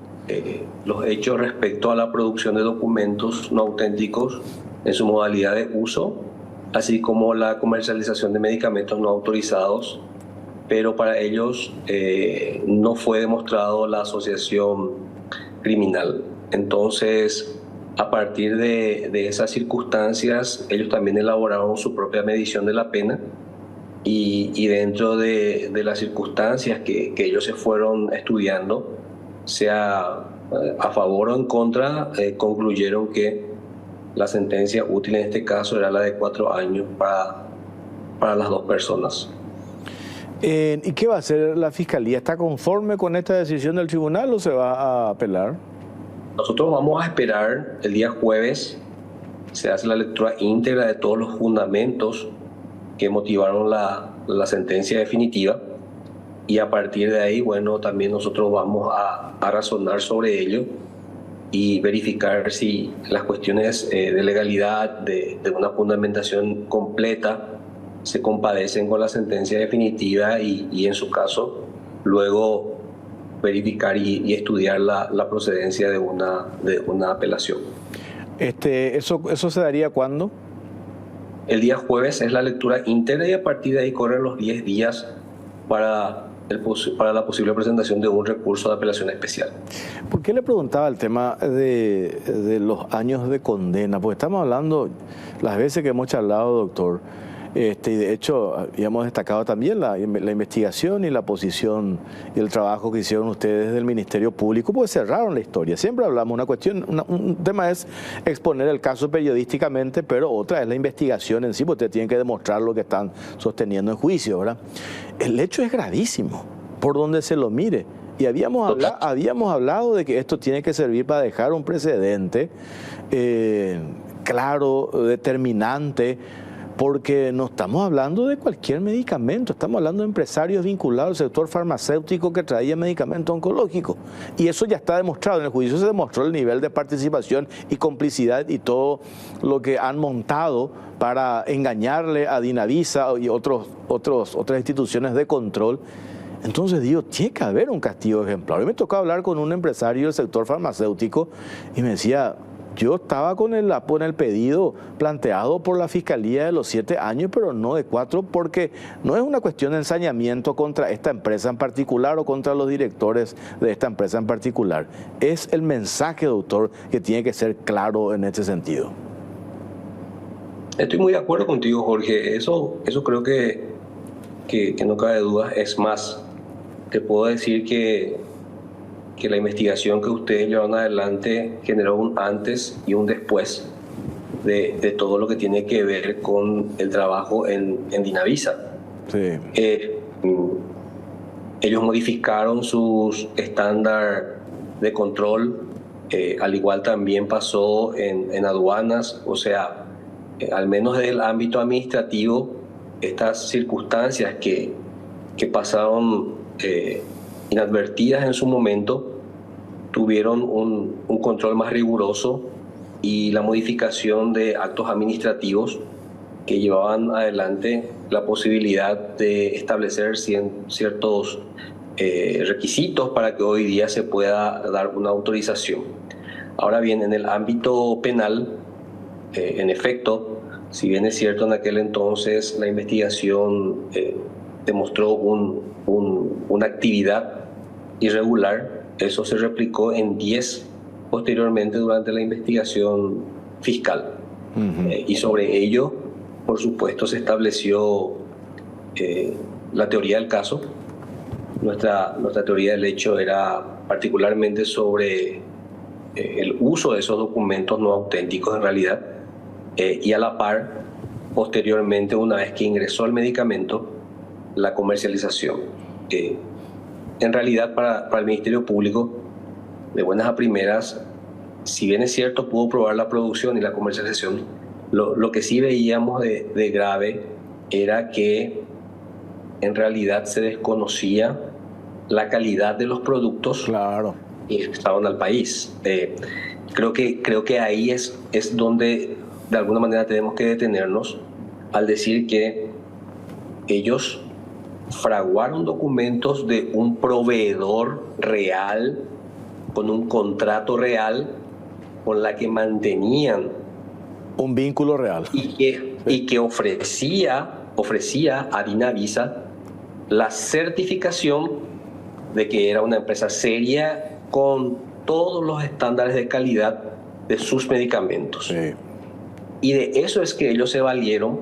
los hechos respecto a la producción de documentos no auténticos en su modalidad de uso, así como la comercialización de medicamentos no autorizados, pero para ellos no fue demostrado la asociación criminal. Entonces, a partir de esas circunstancias, ellos también elaboraron su propia medición de la pena y dentro de las circunstancias que ellos se fueron estudiando, se ha a favor o en contra, concluyeron que la sentencia útil en este caso era la de 4 años para las dos personas. ¿Y qué va a hacer la Fiscalía? ¿Está conforme con esta decisión del tribunal o se va a apelar? Nosotros vamos a esperar el día jueves, se hace la lectura íntegra de todos los fundamentos que motivaron la sentencia definitiva, y a partir de ahí, bueno, también nosotros vamos a razonar sobre ello y verificar si las cuestiones de legalidad, de una fundamentación completa, se compadecen con la sentencia definitiva y en su caso, luego verificar y estudiar la procedencia de una apelación. ¿Eso se daría cuándo? El día jueves es la lectura íntegra y a partir de ahí corren los 10 días para la posible presentación de un recurso de apelación especial. ¿Por qué le preguntaba el tema de los años de condena? Porque estamos hablando, las veces que hemos charlado, doctor, y de hecho habíamos destacado también la investigación y la posición y el trabajo que hicieron ustedes del Ministerio Público, pues cerraron la historia. Siempre hablamos, un tema es exponer el caso periodísticamente, pero otra es la investigación en sí, porque ustedes tienen que demostrar lo que están sosteniendo en juicio, ¿verdad? El hecho es gravísimo, por donde se lo mire. Y habíamos hablado de que esto tiene que servir para dejar un precedente claro, determinante, porque no estamos hablando de cualquier medicamento, estamos hablando de empresarios vinculados al sector farmacéutico que traían medicamentos oncológicos. Y eso ya está demostrado, en el juicio se demostró el nivel de participación y complicidad y todo lo que han montado para engañarle a Dinavisa y otras instituciones de control. Entonces digo, tiene que haber un castigo ejemplar. A mí me tocó hablar con un empresario del sector farmacéutico y me decía, yo estaba con el pedido planteado por la Fiscalía de los 7 años, pero no de 4, porque no es una cuestión de ensañamiento contra esta empresa en particular o contra los directores de esta empresa en particular. Es el mensaje, doctor, que tiene que ser claro en este sentido. Estoy muy de acuerdo contigo, Jorge. Eso creo que no cabe duda. Es más, te puedo decir que la investigación que ustedes llevaron adelante generó un antes y un después de todo lo que tiene que ver con el trabajo en Dinavisa. Sí. Ellos modificaron sus estándar de control, al igual también pasó en aduanas, o sea, al menos desde el ámbito administrativo, estas circunstancias que pasaron inadvertidas en su momento, tuvieron un control más riguroso y la modificación de actos administrativos que llevaban adelante la posibilidad de establecer ciertos requisitos para que hoy día se pueda dar una autorización. Ahora bien, en el ámbito penal, en efecto, si bien es cierto en aquel entonces la investigación demostró una actividad irregular, eso se replicó en 10 posteriormente durante la investigación fiscal. Y sobre ello, por supuesto, se estableció la teoría del caso. Nuestra teoría del hecho era particularmente sobre el uso de esos documentos no auténticos en realidad, y a la par, posteriormente, una vez que ingresó el medicamento, la comercialización. En realidad, para el Ministerio Público, de buenas a primeras, si bien es cierto, pudo probar la producción y la comercialización, lo que sí veíamos de grave era que en realidad se desconocía la calidad de los productos que estaban al país. Creo que ahí es donde de alguna manera tenemos que detenernos al decir que ellos fraguaron documentos de un proveedor real, con un contrato real, con la que mantenían un vínculo real y que ofrecía a Dinavisa la certificación de que era una empresa seria con todos los estándares de calidad de sus medicamentos. Sí. Y de eso es que ellos se valieron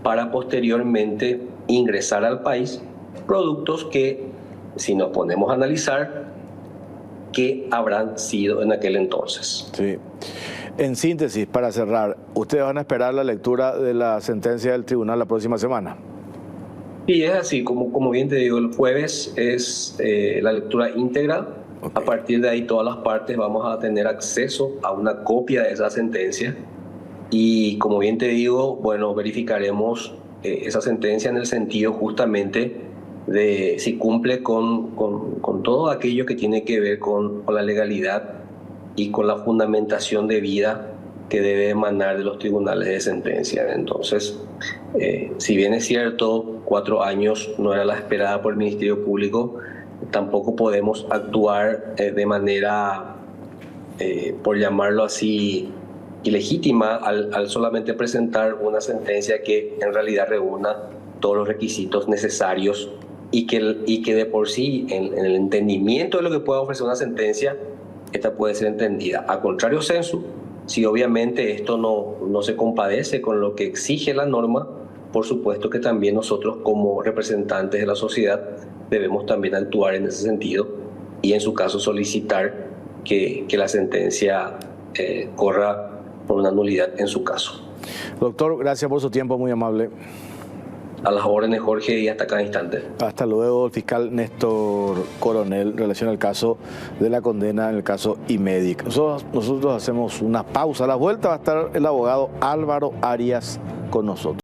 para posteriormente ingresar al país productos que, si nos ponemos a analizar, qué habrán sido en aquel entonces. Sí. En síntesis, para cerrar, ¿ustedes van a esperar la lectura de la sentencia del tribunal la próxima semana? Y es así, como bien te digo, el jueves es la lectura íntegra. Okay. A partir de ahí todas las partes vamos a tener acceso a una copia de esa sentencia y como bien te digo, bueno, verificaremos esa sentencia en el sentido justamente de si cumple con todo aquello que tiene que ver con la legalidad y con la fundamentación de vida que debe emanar de los tribunales de sentencia. Entonces, si bien es cierto, 4 años no era la esperada por el Ministerio Público, tampoco podemos actuar de manera, por llamarlo así, ilegítima al solamente presentar una sentencia que en realidad reúna todos los requisitos necesarios y que de por sí, en el entendimiento de lo que pueda ofrecer una sentencia, esta puede ser entendida. A contrario sensu, si obviamente esto no se compadece con lo que exige la norma, por supuesto que también nosotros como representantes de la sociedad debemos también actuar en ese sentido y en su caso solicitar que la sentencia corra por una nulidad en su caso. Doctor, gracias por su tiempo, muy amable. A las órdenes, Jorge, y hasta cada instante. Hasta luego, el fiscal Néstor Coronel, en relación al caso de la condena en el caso Imedic. Nosotros hacemos una pausa. A la vuelta va a estar el abogado Álvaro Arias con nosotros.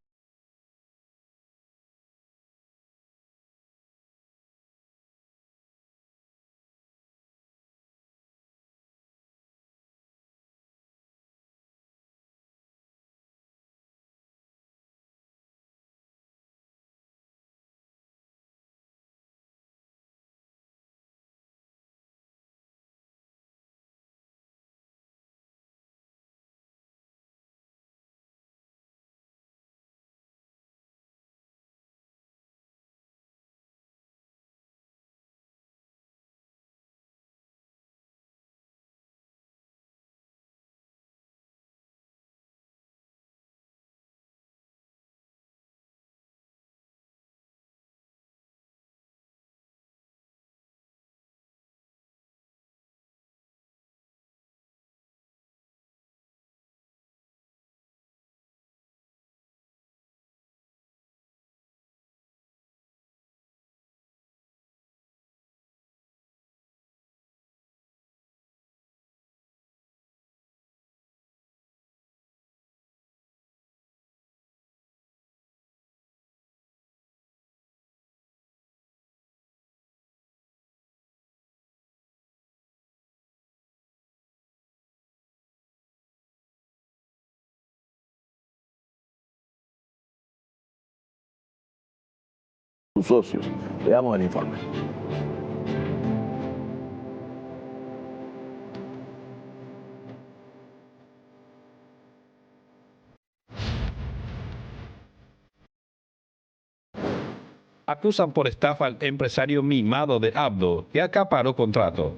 Sus socios. Veamos el informe. Acusan por estafa al empresario mimado de Abdo, que acaparó contrato.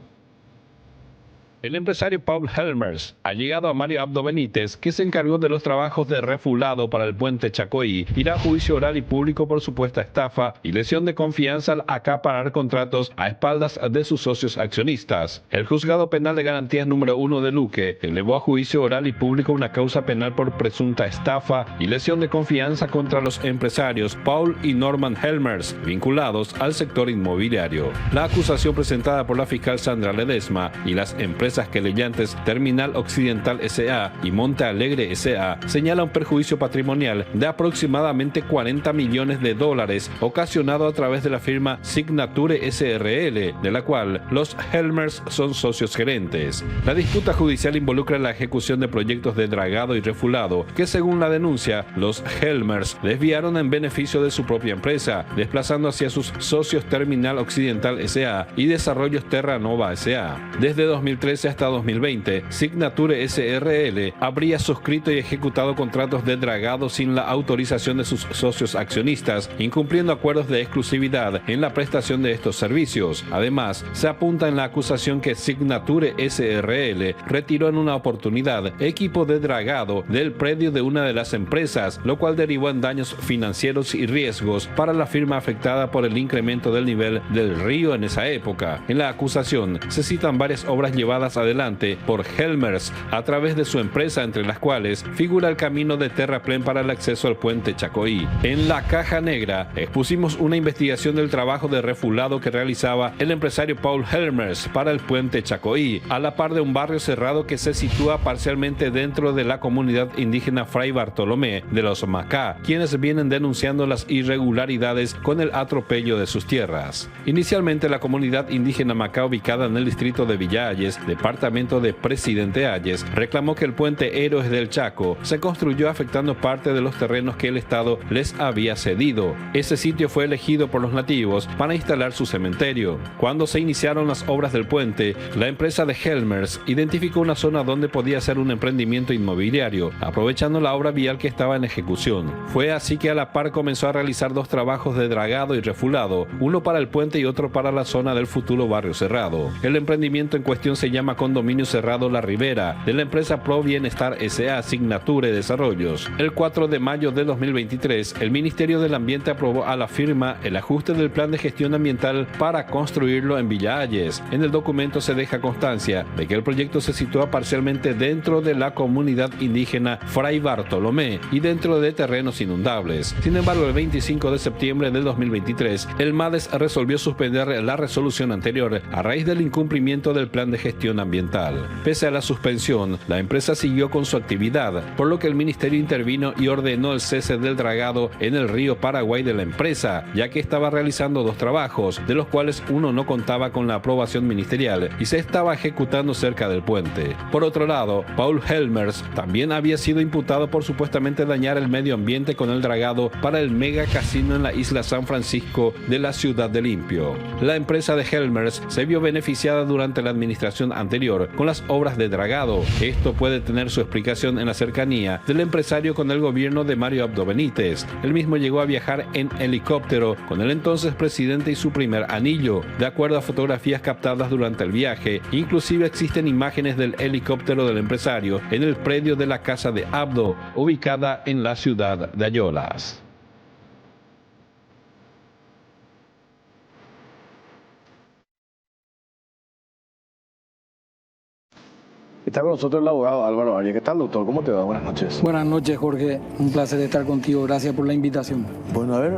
El empresario Paul Helmers ha llegado a Mario Abdo Benítez, que se encargó de los trabajos de refulado para el puente Chacoí, irá a juicio oral y público por supuesta estafa y lesión de confianza al acaparar contratos a espaldas de sus socios accionistas. El Juzgado Penal de Garantías número 1 de Luque elevó a juicio oral y público una causa penal por presunta estafa y lesión de confianza contra los empresarios Paul y Norman Helmers, vinculados al sector inmobiliario. La acusación presentada por la fiscal Sandra Ledesma y las empresas querellantes Terminal Occidental S.A. y Monte Alegre S.A. señala un perjuicio patrimonial de aproximadamente $40 millones ocasionado a través de la firma Signature S.R.L., de la cual los Helmers son socios gerentes. La disputa judicial involucra la ejecución de proyectos de dragado y refulado que, según la denuncia, los Helmers desviaron en beneficio de su propia empresa, desplazando hacia sus socios Terminal Occidental S.A. y Desarrollos Terranova S.A. Desde 2013 2013 hasta 2020, Signature SRL habría suscrito y ejecutado contratos de dragado sin la autorización de sus socios accionistas, incumpliendo acuerdos de exclusividad en la prestación de estos servicios. Además, se apunta en la acusación que Signature SRL retiró en una oportunidad equipo de dragado del predio de una de las empresas, lo cual derivó en daños financieros y riesgos para la firma afectada por el incremento del nivel del río en esa época. En la acusación se citan varias obras llevadas adelante por Helmers a través de su empresa, entre las cuales figura el camino de terraplén para el acceso al puente Chacoí. En la caja negra expusimos una investigación del trabajo de refulado que realizaba el empresario Paul Helmers para el puente Chacoí, a la par de un barrio cerrado que se sitúa parcialmente dentro de la comunidad indígena Fray Bartolomé de los Macá, quienes vienen denunciando las irregularidades con el atropello de sus tierras. Inicialmente, la comunidad indígena Macá, ubicada en el distrito de Villa Ayes, departamento de Presidente Ayes, reclamó que el puente Héroes del Chaco se construyó afectando parte de los terrenos que el Estado les había cedido. Ese sitio fue elegido por los nativos para instalar su cementerio. Cuando se iniciaron las obras del puente, la empresa de Helmers identificó una zona donde podía ser un emprendimiento inmobiliario, aprovechando la obra vial que estaba en ejecución. Fue así que a la par comenzó a realizar dos trabajos de dragado y refulado, uno para el puente y otro para la zona del futuro barrio cerrado. El emprendimiento en cuestión se llama Condominio Cerrado La Ribera, de la empresa Pro Bienestar S.A. Signature Desarrollos. El 4 de mayo de 2023, el Ministerio del Ambiente aprobó a la firma el ajuste del plan de gestión ambiental para construirlo en Villa Ayes. En el documento se deja constancia de que el proyecto se sitúa parcialmente dentro de la comunidad indígena Fray Bartolomé y dentro de terrenos inundables. Sin embargo, el 25 de septiembre del 2023, el MADES resolvió suspender la resolución anterior a raíz del incumplimiento del plan de gestión ambiental. Pese a la suspensión, la empresa siguió con su actividad, por lo que el ministerio intervino y ordenó el cese del dragado en el río Paraguay de la empresa, ya que estaba realizando dos trabajos, de los cuales uno no contaba con la aprobación ministerial y se estaba ejecutando cerca del puente. Por otro lado, Paul Helmers también había sido imputado por supuestamente dañar el medio ambiente con el dragado para el mega casino en la isla San Francisco de la ciudad de Limpio. La empresa de Helmers se vio beneficiada durante la administración anterior con las obras de dragado. Esto puede tener su explicación en la cercanía del empresario con el gobierno de Mario Abdo Benítez. El mismo llegó a viajar en helicóptero con el entonces presidente y su primer anillo. De acuerdo a fotografías captadas durante el viaje, inclusive existen imágenes del helicóptero del empresario en el predio de la casa de Abdo, ubicada en la ciudad de Ayolas. Está con nosotros el abogado Álvaro Arias. ¿Qué tal, doctor? ¿Cómo te va? Buenas noches. Buenas noches, Jorge. Un placer estar contigo. Gracias por la invitación. Bueno, a ver,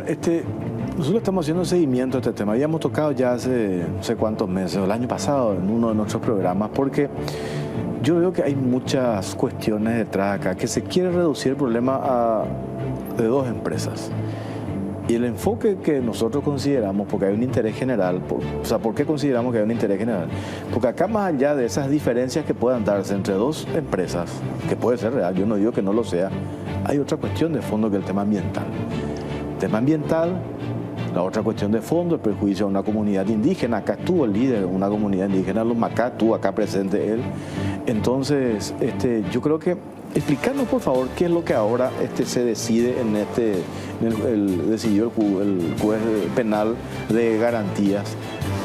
nosotros estamos haciendo seguimiento a este tema. Habíamos tocado ya hace no sé cuántos meses, el año pasado, en uno de nuestros programas, porque yo veo que hay muchas cuestiones detrás acá, que se quiere reducir el problema de dos empresas. Y el enfoque que nosotros consideramos, porque hay un interés general, ¿por qué consideramos que hay un interés general? Porque acá, más allá de esas diferencias que puedan darse entre dos empresas, que puede ser real, yo no digo que no lo sea, hay otra cuestión de fondo que es el tema ambiental. El tema ambiental, la otra cuestión de fondo, el perjuicio a una comunidad indígena. Acá estuvo el líder de una comunidad indígena, los Macá, estuvo acá presente él. Entonces, yo creo que explicarnos, por favor, qué es lo que ahora se decide decidió el juez penal de garantías,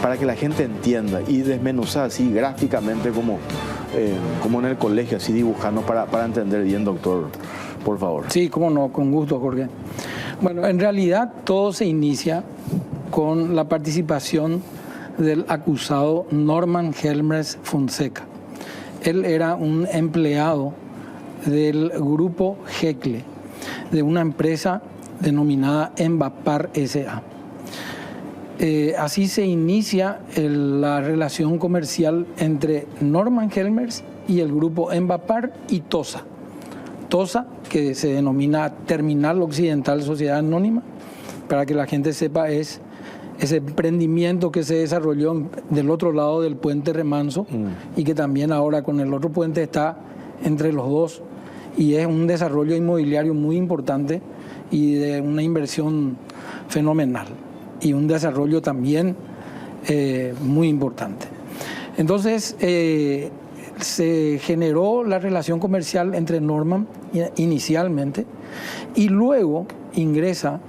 para que la gente entienda y desmenuzar así gráficamente como en el colegio, así dibujando para entender bien, doctor, por favor. Sí, cómo no, con gusto, Jorge. Bueno, en realidad todo se inicia con la participación del acusado Norman Helmers Fonseca. Él era un empleado del grupo Hecle, de una empresa denominada Envapar S.A. Así se inicia la relación comercial entre Norman Helmers y el grupo Envapar y TOSA. TOSA, que se denomina Terminal Occidental Sociedad Anónima, para que la gente sepa, es ese emprendimiento que se desarrolló del otro lado del puente Remanso y que también ahora con el otro puente está entre los dos, y es un desarrollo inmobiliario muy importante y de una inversión fenomenal y un desarrollo también muy importante. Entonces, se generó la relación comercial entre Norman inicialmente y luego ingresa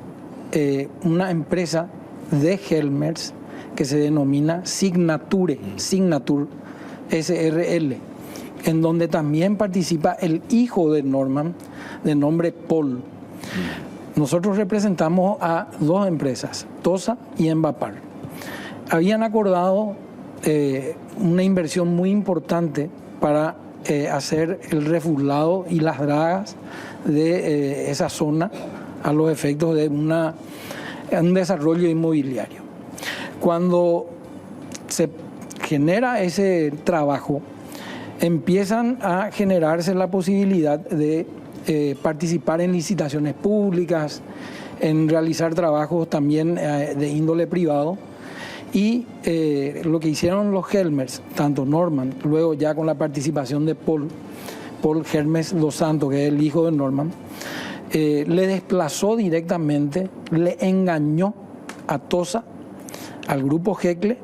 una empresa de Helmers que se denomina Signature SRL, en donde también participa el hijo de Norman, de nombre Paul. Nosotros representamos a dos empresas, TOSA y Envapar. Habían acordado una inversión muy importante para hacer el refulado y las dragas de esa zona a los efectos de un desarrollo inmobiliario. Cuando se genera ese trabajo, empiezan a generarse la posibilidad de participar en licitaciones públicas, en realizar trabajos también de índole privado. Y lo que hicieron los Helmers, tanto Norman, luego ya con la participación de Paul Helmers Dos Santos, que es el hijo de Norman, le desplazó directamente, le engañó a TOSA, al grupo Hekle,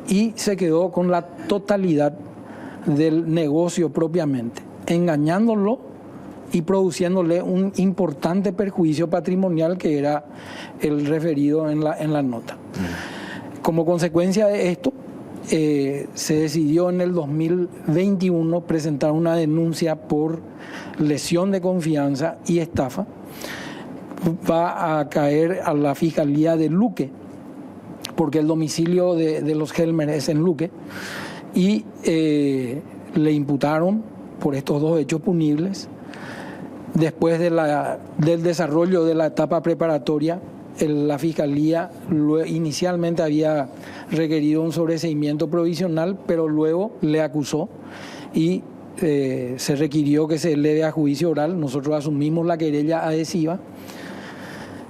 y se quedó con la totalidad del negocio propiamente, engañándolo y produciéndole un importante perjuicio patrimonial que era el referido en la nota. Como consecuencia de esto, se decidió en el 2021 presentar una denuncia por lesión de confianza y estafa. Va a caer a la Fiscalía de Luque, porque el domicilio de los Helmers es en Luque, y le imputaron por estos dos hechos punibles. Después del desarrollo de la etapa preparatoria, la Fiscalía inicialmente había requerido un sobreseimiento provisional, pero luego le acusó y se requirió que se eleve a juicio oral. Nosotros asumimos la querella adhesiva.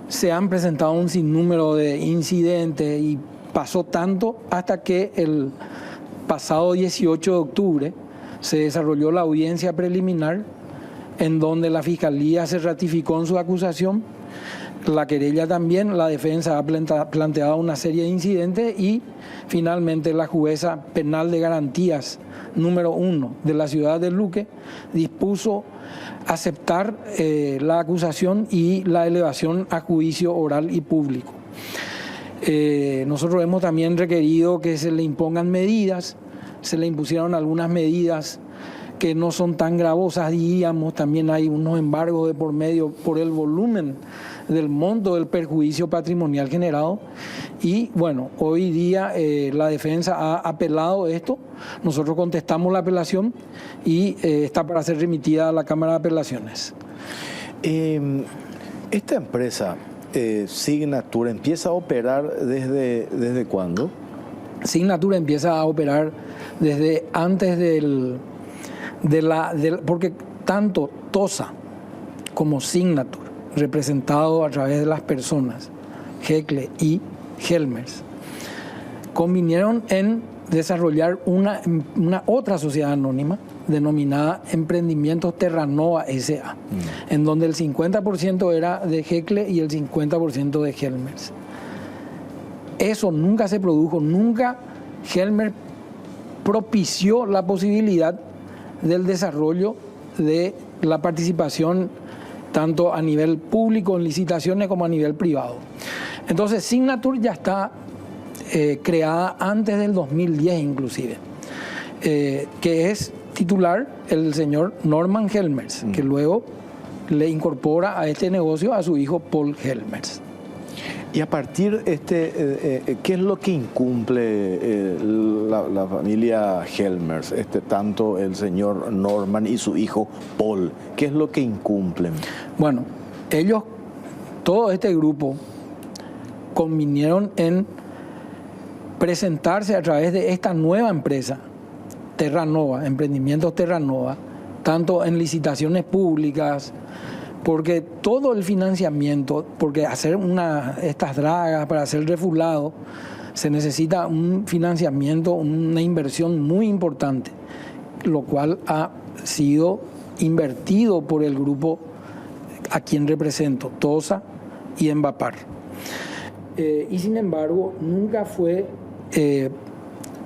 Se han presentado un sinnúmero de incidentes y pasó tanto hasta que el pasado 18 de octubre se desarrolló la audiencia preliminar, en donde la Fiscalía se ratificó en su acusación. La querella también, la defensa ha planteado una serie de incidentes y finalmente la jueza penal de garantías número 1 de la ciudad de Luque dispuso aceptar la acusación y la elevación a juicio oral y público. Nosotros hemos también requerido que se le impongan medidas, se le impusieron algunas medidas que no son tan gravosas, diríamos. También hay unos embargos de por medio por el volumen del monto del perjuicio patrimonial generado. Y bueno, hoy día la defensa ha apelado esto, nosotros contestamos la apelación y está para ser remitida a la Cámara de Apelaciones. Esta empresa, Signature, ¿empieza a operar desde cuándo? Signature empieza a operar desde antes porque tanto TOSA como Signature, representado a través de las personas Hekle y Helmers, convinieron en desarrollar una otra sociedad anónima denominada Emprendimientos Terranova S.A., en donde el 50% era de Hekle y el 50% de Helmers. Eso nunca se produjo, nunca Helmers propició la posibilidad del desarrollo de la participación tanto a nivel público en licitaciones como a nivel privado. Entonces Signature ya está creada antes del 2010 inclusive, que es titular el señor Norman Helmers, que luego le incorpora a este negocio a su hijo Paul Helmers. Y a partir ¿qué es lo que incumple la familia Helmers, tanto el señor Norman y su hijo Paul? ¿Qué es lo que incumplen? Bueno, ellos, todo este grupo, convinieron en presentarse a través de esta nueva empresa, Terranova, Emprendimientos Terranova, tanto en licitaciones públicas, porque todo el financiamiento, porque hacer estas dragas, para hacer el refulado, se necesita un financiamiento, una inversión muy importante, lo cual ha sido invertido por el grupo a quien represento, TOSA y Envapar. Y sin embargo, nunca fue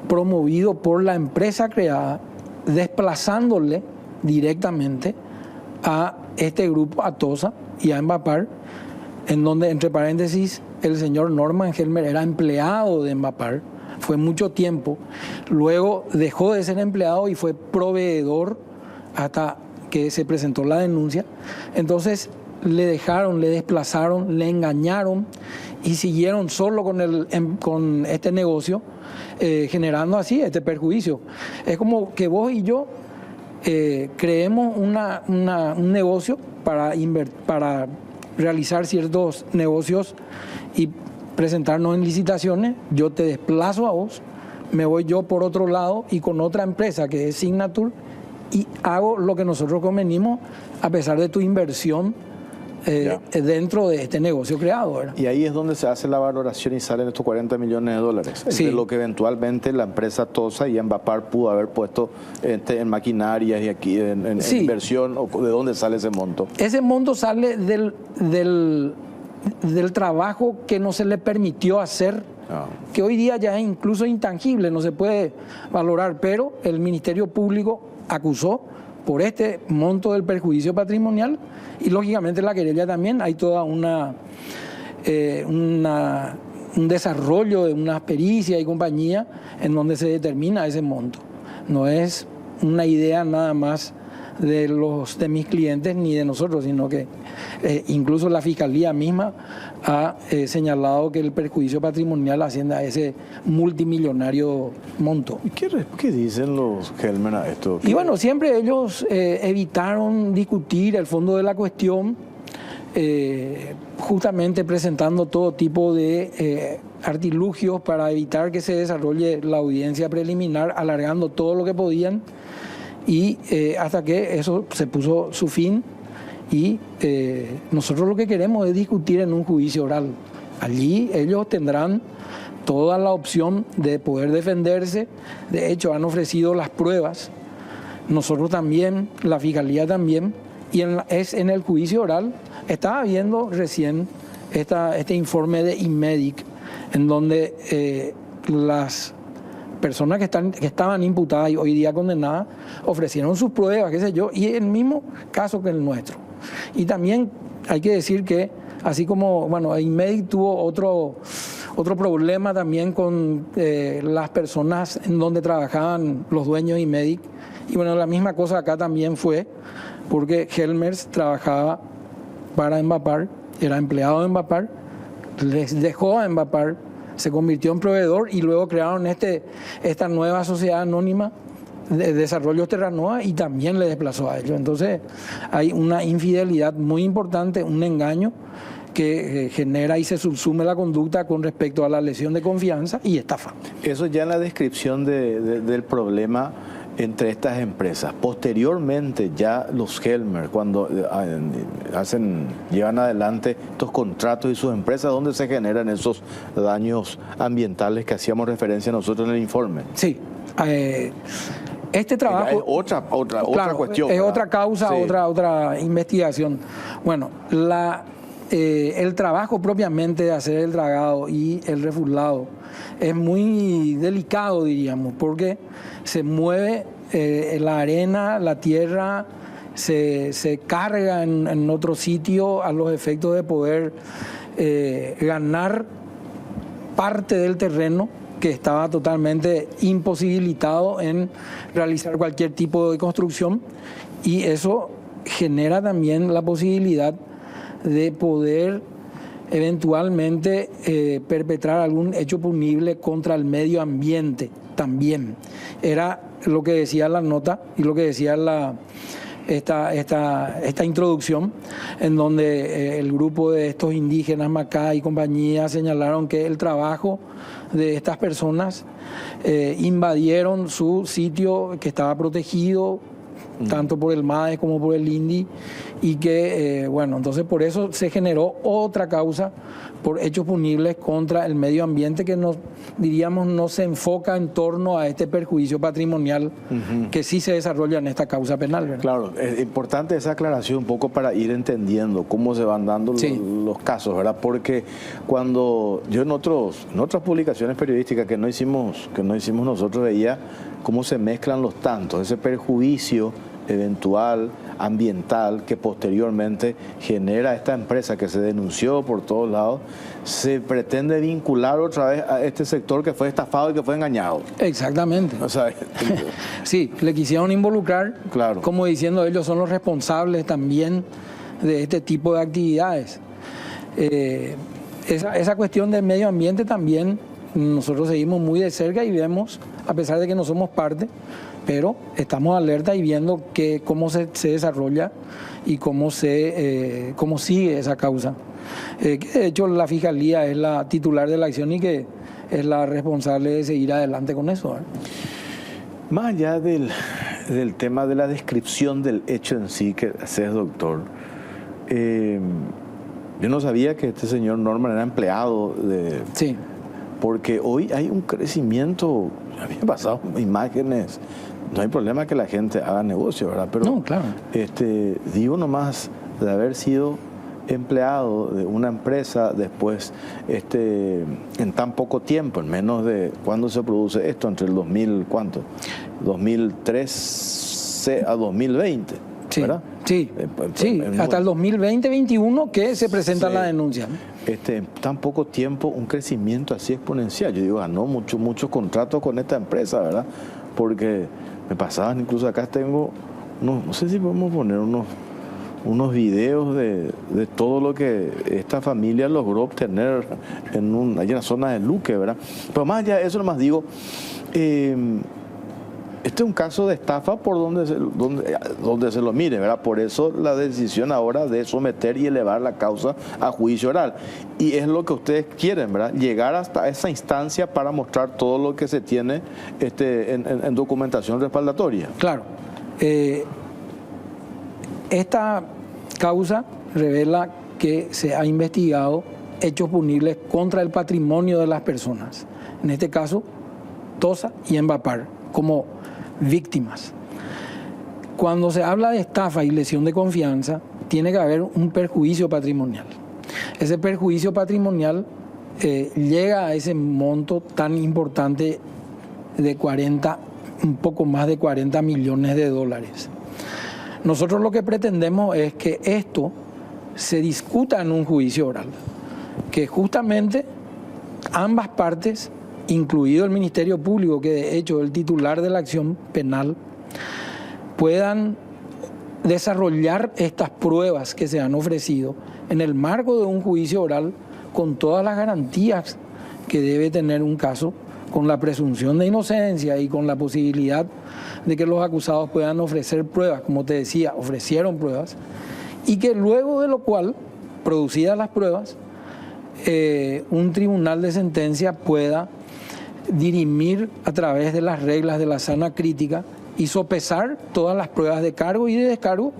promovido por la empresa creada desplazándole directamente a este grupo, a TOSA y a Envapar, en donde, entre paréntesis, el señor Norman Helmer era empleado de Envapar, fue mucho tiempo, luego dejó de ser empleado y fue proveedor hasta que se presentó la denuncia. Entonces le dejaron, le desplazaron, le engañaron y siguieron solo con este negocio, generando así este perjuicio. Es como que vos y yo creemos un negocio para realizar ciertos negocios y presentarnos en licitaciones. Yo te desplazo a vos, me voy yo por otro lado y con otra empresa que es Signature y hago lo que nosotros convenimos a pesar de tu inversión dentro de este negocio creado, ¿verdad? Y ahí es donde se hace la valoración y salen estos 40 millones de dólares. Sí. De lo que eventualmente la empresa TOSA y Envapar pudo haber puesto en maquinarias y aquí en Sí. inversión. ¿O de dónde sale ese monto? Ese monto sale del trabajo que no se le permitió hacer, que hoy día ya es incluso intangible, no se puede valorar, pero el Ministerio Público acusó por este monto del perjuicio patrimonial y lógicamente la querella también. Hay toda un desarrollo de unas pericias y compañía en donde se determina ese monto. No es una idea nada más de mis clientes ni de nosotros, sino que incluso la Fiscalía misma ha señalado que el perjuicio patrimonial asciende a ese multimillonario monto. ¿Y qué dicen los Helmer a esto? Y bueno, siempre ellos evitaron discutir el fondo de la cuestión, justamente presentando todo tipo de artilugios para evitar que se desarrolle la audiencia preliminar, alargando todo lo que podían y hasta que eso se puso su fin. Y nosotros lo que queremos es discutir en un juicio oral. Allí ellos tendrán toda la opción de poder defenderse. De hecho, han ofrecido las pruebas. Nosotros también, la Fiscalía también. Y en el juicio oral estaba viendo recién este informe de INMEDIC, en donde las personas que estaban imputadas y hoy día condenadas ofrecieron sus pruebas, qué sé yo, y el mismo caso que el nuestro. Y también hay que decir que, así como, bueno, INMEDIC tuvo otro problema también con las personas en donde trabajaban los dueños de INMEDIC, y bueno, la misma cosa acá también fue, porque Helmers trabajaba para Envapar, era empleado de Envapar, les dejó a Envapar, se convirtió en proveedor y luego crearon esta nueva sociedad anónima de Desarrollo Terranova y también le desplazó a ellos. Entonces hay una infidelidad muy importante, un engaño que genera y se subsume la conducta con respecto a la lesión de confianza y estafa. Eso ya en la descripción del problema entre estas empresas. Posteriormente ya los Helmer, cuando llevan adelante estos contratos y sus empresas, ¿dónde se generan esos daños ambientales que hacíamos referencia nosotros en el informe? Sí. Este trabajo... Es otra cuestión. Es ¿verdad? otra causa, sí. otra investigación. Bueno, el trabajo propiamente de hacer el dragado y el refulado es muy delicado, diríamos, porque se mueve la arena, la tierra, se carga en otro sitio a los efectos de poder ganar parte del terreno que estaba totalmente imposibilitado en realizar cualquier tipo de construcción, y eso genera también la posibilidad de poder eventualmente perpetrar algún hecho punible contra el medio ambiente también. Era lo que decía la nota y lo que decía esta introducción, en donde el grupo de estos indígenas, Macá y compañía, señalaron que el trabajo de estas personas invadieron su sitio que estaba protegido tanto por el MADE como por el INDI, y que, bueno, entonces por eso se generó otra causa por hechos punibles contra el medio ambiente que diríamos no se enfoca en torno a este perjuicio patrimonial que sí se desarrolla en esta causa penal, ¿verdad? Claro, es importante esa aclaración un poco para ir entendiendo cómo se van dando los casos, ¿verdad? Porque cuando yo en otras publicaciones periodísticas que no hicimos nosotros, veía cómo se mezclan los tantos, ese perjuicio eventual ambiental que posteriormente genera esta empresa que se denunció por todos lados, se pretende vincular otra vez a este sector que fue estafado y que fue engañado. Exactamente. O sea, sí, le quisieron involucrar, claro, como diciendo ellos son los responsables también de este tipo de actividades. Esa cuestión del medio ambiente también nosotros seguimos muy de cerca y vemos, a pesar de que no somos parte, pero estamos alerta y viendo cómo se desarrolla y cómo sigue esa causa. Que de hecho la Fiscalía es la titular de la acción y que es la responsable de seguir adelante con eso, ¿eh? Más allá del tema de la descripción del hecho en sí que haces, doctor, yo no sabía que este señor Norman era empleado de... Sí. Porque hoy hay un crecimiento, a mí me han pasado imágenes, no hay problema que la gente haga negocio, ¿verdad? Pero no, claro. Digo nomás de haber sido empleado de una empresa después, en tan poco tiempo, en menos de, ¿cuándo se produce esto? Entre el 2000, ¿cuánto? 2013 a 2020, sí, ¿verdad? Sí, hasta el 2020-21 que se presenta la denuncia. En tan poco tiempo, un crecimiento así exponencial. Yo digo, ganó muchos contratos con esta empresa, ¿verdad? Porque me pasaban, incluso acá tengo, no sé si podemos poner unos videos de todo lo que esta familia logró obtener allá en la zona de Luque, ¿verdad? Pero más allá de eso, nomás digo, este es un caso de estafa por donde se lo mire, ¿verdad? Por eso la decisión ahora de someter y elevar la causa a juicio oral. Y es lo que ustedes quieren, ¿verdad? Llegar hasta esa instancia para mostrar todo lo que se tiene en documentación respaldatoria. Claro. Esta causa revela que se ha investigado hechos punibles contra el patrimonio de las personas. En este caso, Tosa y Envapar, como víctimas. Cuando se habla de estafa y lesión de confianza, tiene que haber un perjuicio patrimonial. Ese perjuicio patrimonial llega a ese monto tan importante de un poco más de 40 millones de dólares. Nosotros lo que pretendemos es que esto se discuta en un juicio oral, que justamente ambas partes, incluido el Ministerio Público, que de hecho es el titular de la acción penal, puedan desarrollar estas pruebas que se han ofrecido en el marco de un juicio oral con todas las garantías que debe tener un caso, con la presunción de inocencia y con la posibilidad de que los acusados puedan ofrecer pruebas, como te decía, ofrecieron pruebas, y que luego de lo cual, producidas las pruebas, un tribunal de sentencia pueda dirimir a través de las reglas de la sana crítica y sopesar todas las pruebas de cargo y de descargo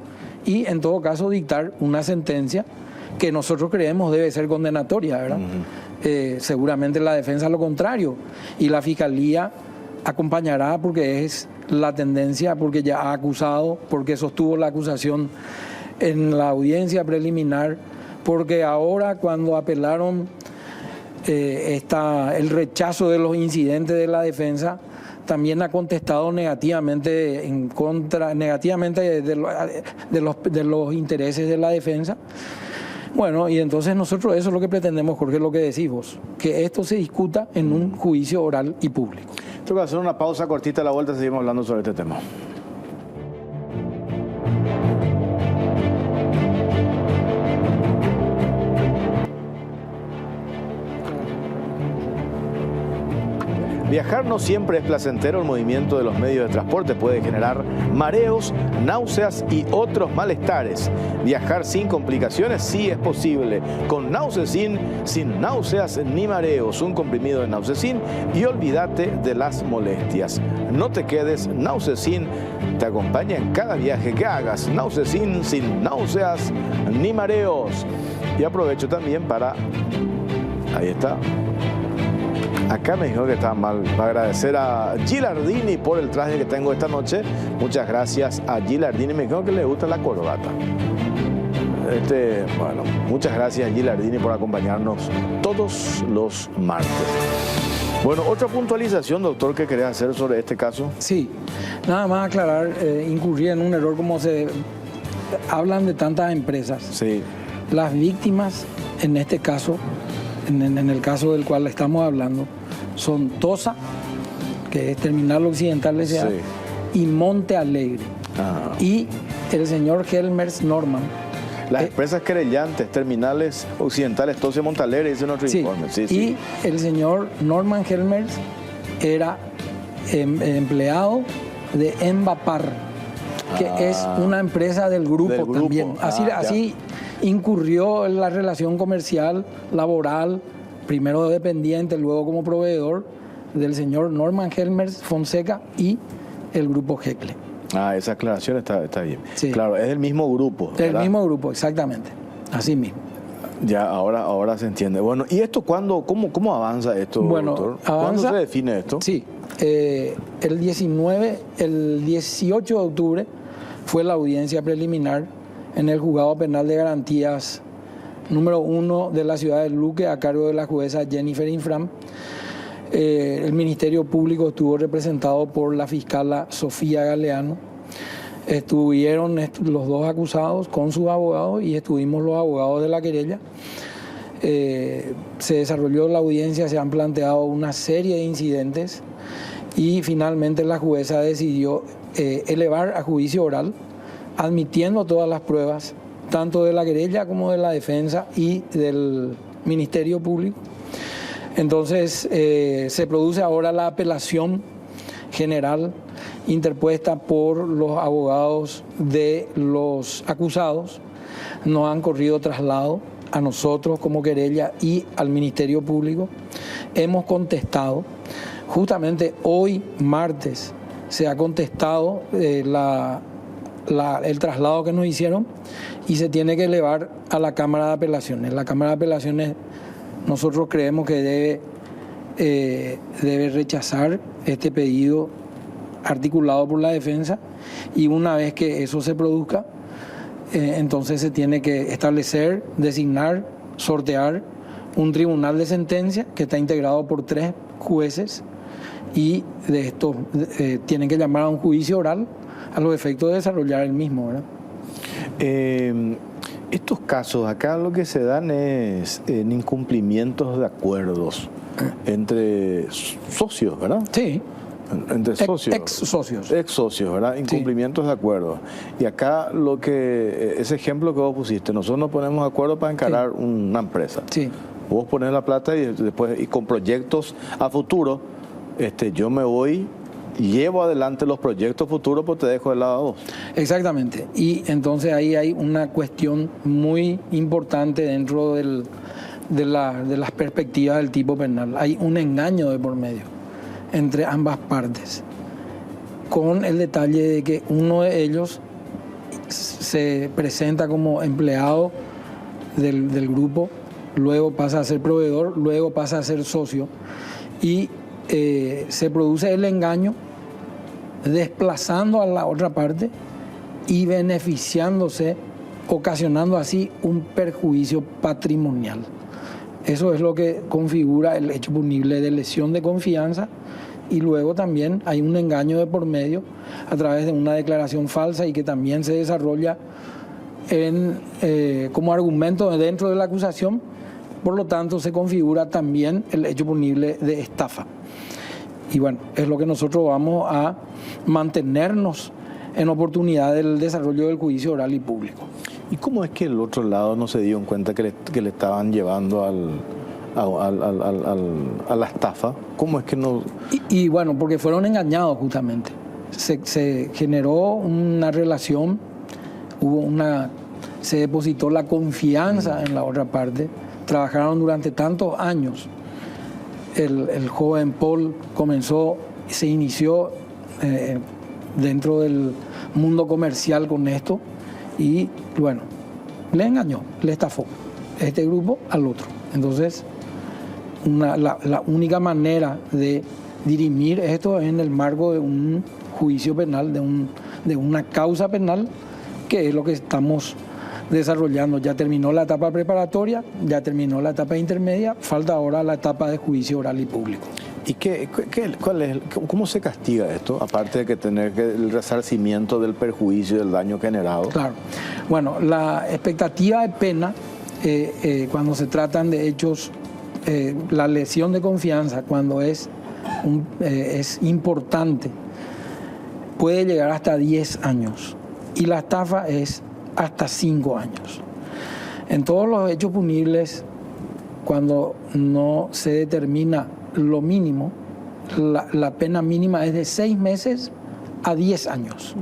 y en todo caso dictar una sentencia que nosotros creemos debe ser condenatoria, ¿verdad? Seguramente la defensa lo contrario y la Fiscalía acompañará porque es la tendencia, porque ya ha acusado, porque sostuvo la acusación en la audiencia preliminar, porque ahora cuando apelaron el rechazo de los incidentes de la defensa, también ha contestado negativamente de los intereses de la defensa. Bueno, y entonces nosotros eso es lo que pretendemos, Jorge, lo que decís vos, que esto se discuta en un juicio oral y público. Tengo que hacer una pausa cortita a la vuelta, seguimos hablando sobre este tema. Viajar no siempre es placentero. El movimiento de los medios de transporte puede generar mareos, náuseas y otros malestares. Viajar sin complicaciones sí es posible. Con Nausecin, sin náuseas ni mareos. Un comprimido de Nausecin y olvídate de las molestias. No te quedes, Nausecin te acompaña en cada viaje que hagas. Nausecin, sin náuseas ni mareos. Y aprovecho también para Ahí está. Acá me dijo que estaba mal. Para agradecer a Gilardini por el traje que tengo esta noche. Muchas gracias a Gilardini. Me dijo que le gusta la corbata. Bueno, muchas gracias a Gilardini por acompañarnos todos los martes. Bueno, otra puntualización, doctor, que querés hacer sobre este caso. Sí, nada más aclarar, incurrir en un error como se hablan de tantas empresas. Sí. Las víctimas, en este caso, en el caso del cual estamos hablando, son TOSA, que es Terminal Occidental S.A., Sí. y Monte Alegre. Ah. Y el señor Helmers Norman. Las empresas querellantes, Terminales Occidentales, TOSA y Monte Alegre, dice nuestro informe. Sí, sí. Y el señor Norman Helmers era empleado de Envapar, que es una empresa del grupo también. Así incurrió en la relación comercial, laboral, primero dependiente, luego como proveedor del señor Norman Helmers Fonseca y el grupo Heckle. Esa aclaración está bien. Sí. Claro, es del mismo grupo, ¿verdad? Del mismo grupo, exactamente. Así mismo. Ya, ahora se entiende. Bueno, ¿y esto cómo avanza esto, doctor? ¿Cuándo se define esto? Sí, el 18 de octubre fue la audiencia preliminar en el Juzgado Penal de Garantías número 1 de la ciudad de Luque, a cargo de la jueza Jennifer Infram. El Ministerio Público estuvo representado por la fiscala Sofía Galeano. Estuvieron los dos acusados con sus abogados y estuvimos los abogados de la querella. Se desarrolló la audiencia, se han planteado una serie de incidentes y finalmente la jueza decidió elevar a juicio oral, admitiendo todas las pruebas, tanto de la querella como de la defensa y del Ministerio Público. Entonces se produce ahora la apelación general interpuesta por los abogados de los acusados. Nos han corrido traslado a nosotros como querella y al Ministerio Público. Hemos contestado. Justamente hoy, martes, se ha contestado el traslado que nos hicieron y se tiene que elevar a la Cámara de Apelaciones. La Cámara de Apelaciones, nosotros creemos que debe rechazar este pedido articulado por la defensa y una vez que eso se produzca, entonces se tiene que establecer, designar, sortear un tribunal de sentencia que está integrado por 3 jueces y de estos tienen que llamar a un juicio oral a los efectos de desarrollar el mismo, ¿verdad? Estos casos, acá lo que se dan es en incumplimientos de acuerdos entre socios, ¿verdad? Sí. Entre socios. Ex socios. Ex socios, ¿verdad? Incumplimientos de acuerdo. Y acá ese ejemplo que vos pusiste, nosotros nos ponemos de acuerdo para encarar una empresa. Sí. Vos pones la plata y después, y con proyectos a futuro, yo me voy, llevo adelante los proyectos futuros, pues te dejo de lado a vos. Exactamente. Y entonces ahí hay una cuestión muy importante dentro de las perspectivas del tipo penal. Hay un engaño de por medio entre ambas partes, con el detalle de que uno de ellos se presenta como empleado del grupo, luego pasa a ser proveedor, luego pasa a ser socio y se produce el engaño desplazando a la otra parte y beneficiándose, ocasionando así un perjuicio patrimonial. Eso es lo que configura el hecho punible de lesión de confianza y luego también hay un engaño de por medio a través de una declaración falsa y que también se desarrolla como argumento dentro de la acusación. Por lo tanto, se configura también el hecho punible de estafa. Y bueno, es lo que nosotros vamos a mantenernos en oportunidad del desarrollo del juicio oral y público. ¿Y cómo es que el otro lado no se dio en cuenta que le estaban llevando a la estafa? ¿Cómo es que no...? Y bueno, porque fueron engañados justamente. Se generó una relación, se depositó la confianza en la otra parte. Trabajaron durante tantos años. El joven Paul se inició dentro del mundo comercial con esto y bueno, le engañó, le estafó este grupo al otro. Entonces la única manera de dirimir esto es en el marco de un juicio penal, de una causa penal, que es lo que estamos desarrollando. Ya terminó la etapa preparatoria, ya terminó la etapa intermedia, falta ahora la etapa de juicio oral y público. ¿Y cómo se castiga esto? Aparte de que tener el resarcimiento del perjuicio y del daño generado. Claro. Bueno, la expectativa de pena, cuando se tratan de hechos, la lesión de confianza, cuando es importante, puede llegar hasta 10 años. Y la estafa es hasta 5 años. En todos los hechos punibles, cuando no se determina lo mínimo, la pena mínima es de 6 meses a 10 años.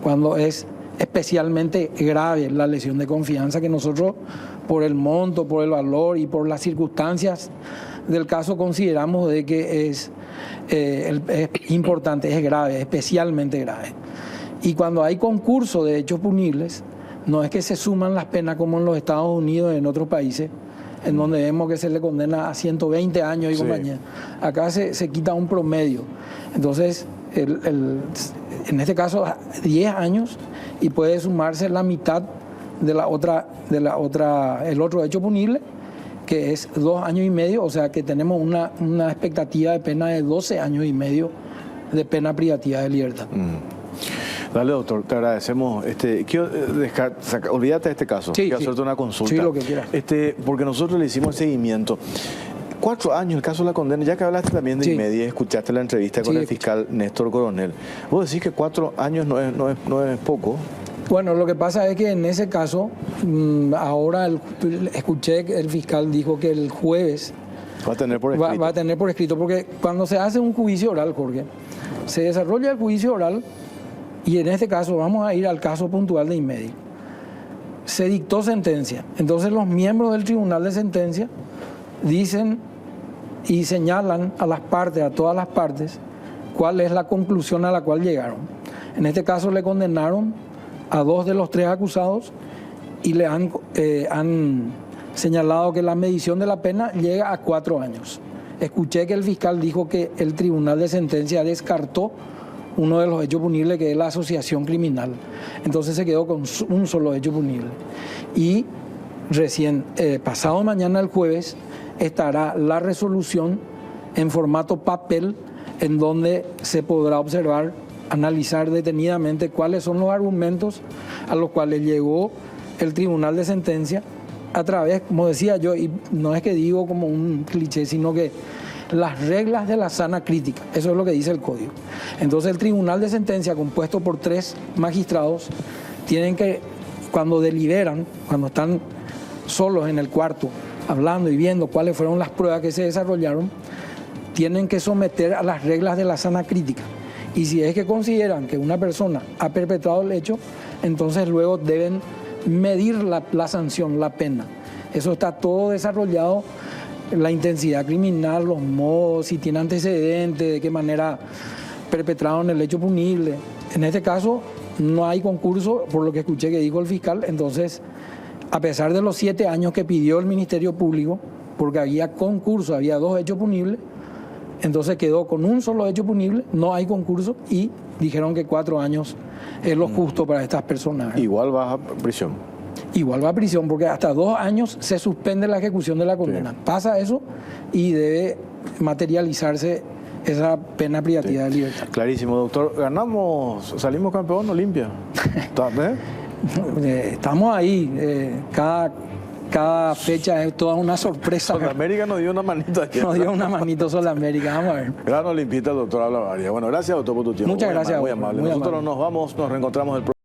Cuando es especialmente grave la lesión de confianza, que nosotros, por el monto, por el valor y por las circunstancias del caso, consideramos de que es importante, es grave, especialmente grave. Y cuando hay concurso de hechos punibles, no es que se suman las penas como en los Estados Unidos y en otros países, en donde vemos que se le condena a 120 años y compañía. Acá se quita un promedio. Entonces, en este caso, 10 años, y puede sumarse la mitad de el otro hecho punible, que es 2 años y medio, o sea que tenemos una expectativa de pena de 12 años y medio de pena privativa de libertad. Dale, doctor, te agradecemos. Olvídate de este caso. Sí, quiero hacerte una consulta. Sí, lo que quieras. Porque nosotros le hicimos seguimiento. 4 años, el caso de la condena, ya que hablaste también de Inmedia, escuchaste la entrevista con el fiscal Néstor Coronel. Vos decís que 4 años no es poco. Bueno, lo que pasa es que en ese caso, ahora escuché que el fiscal dijo que el jueves va a tener por escrito. Va a tener por escrito, porque cuando se hace un juicio oral, Jorge, se desarrolla el juicio oral. Y en este caso vamos a ir al caso puntual de Inmedia. Se dictó sentencia. Entonces los miembros del tribunal de sentencia dicen y señalan a las partes, a todas las partes, cuál es la conclusión a la cual llegaron. En este caso le condenaron a 2 de los 3 acusados y le han señalado que la medición de la pena llega a 4 años. Escuché que el fiscal dijo que el tribunal de sentencia descartó uno de los hechos punibles, que es la asociación criminal. Entonces se quedó con un solo hecho punible. Y recién, pasado mañana, el jueves, estará la resolución en formato papel, en donde se podrá observar, analizar detenidamente cuáles son los argumentos a los cuales llegó el tribunal de sentencia a través, como decía yo, y no es que digo como un cliché, sino que las reglas de la sana crítica, eso es lo que dice el código. Entonces el tribunal de sentencia, compuesto por 3 magistrados, tienen que, cuando deliberan, cuando están solos en el cuarto, hablando y viendo cuáles fueron las pruebas que se desarrollaron, tienen que someter a las reglas de la sana crítica. Y si es que consideran que una persona ha perpetrado el hecho, entonces luego deben medir la sanción, la pena. Eso está todo desarrollado, la intensidad criminal, los modos, si tiene antecedentes, de qué manera perpetraron el hecho punible. En este caso no hay concurso, por lo que escuché que dijo el fiscal. Entonces, a pesar de los 7 años que pidió el Ministerio Público, porque había concurso, había 2 hechos punibles, entonces quedó con un solo hecho punible, no hay concurso, y dijeron que 4 años es lo justo para estas personas. Igual va a prisión. Igual va a prisión, porque hasta 2 años se suspende la ejecución de la condena. Sí. Pasa eso y debe materializarse esa pena privativa de libertad. Clarísimo, doctor. Ganamos, salimos campeón Olimpia. Estamos ahí. Cada fecha es toda una sorpresa. Sudamérica nos dio una manito ayer. Nos dio una manito Sudamérica, vamos a ver. Gran olimpista, doctor Álvaro Arias. Bueno, gracias, doctor, por tu tiempo. Muchas gracias. Muy amable. Nosotros nos vamos, nos reencontramos el próximo.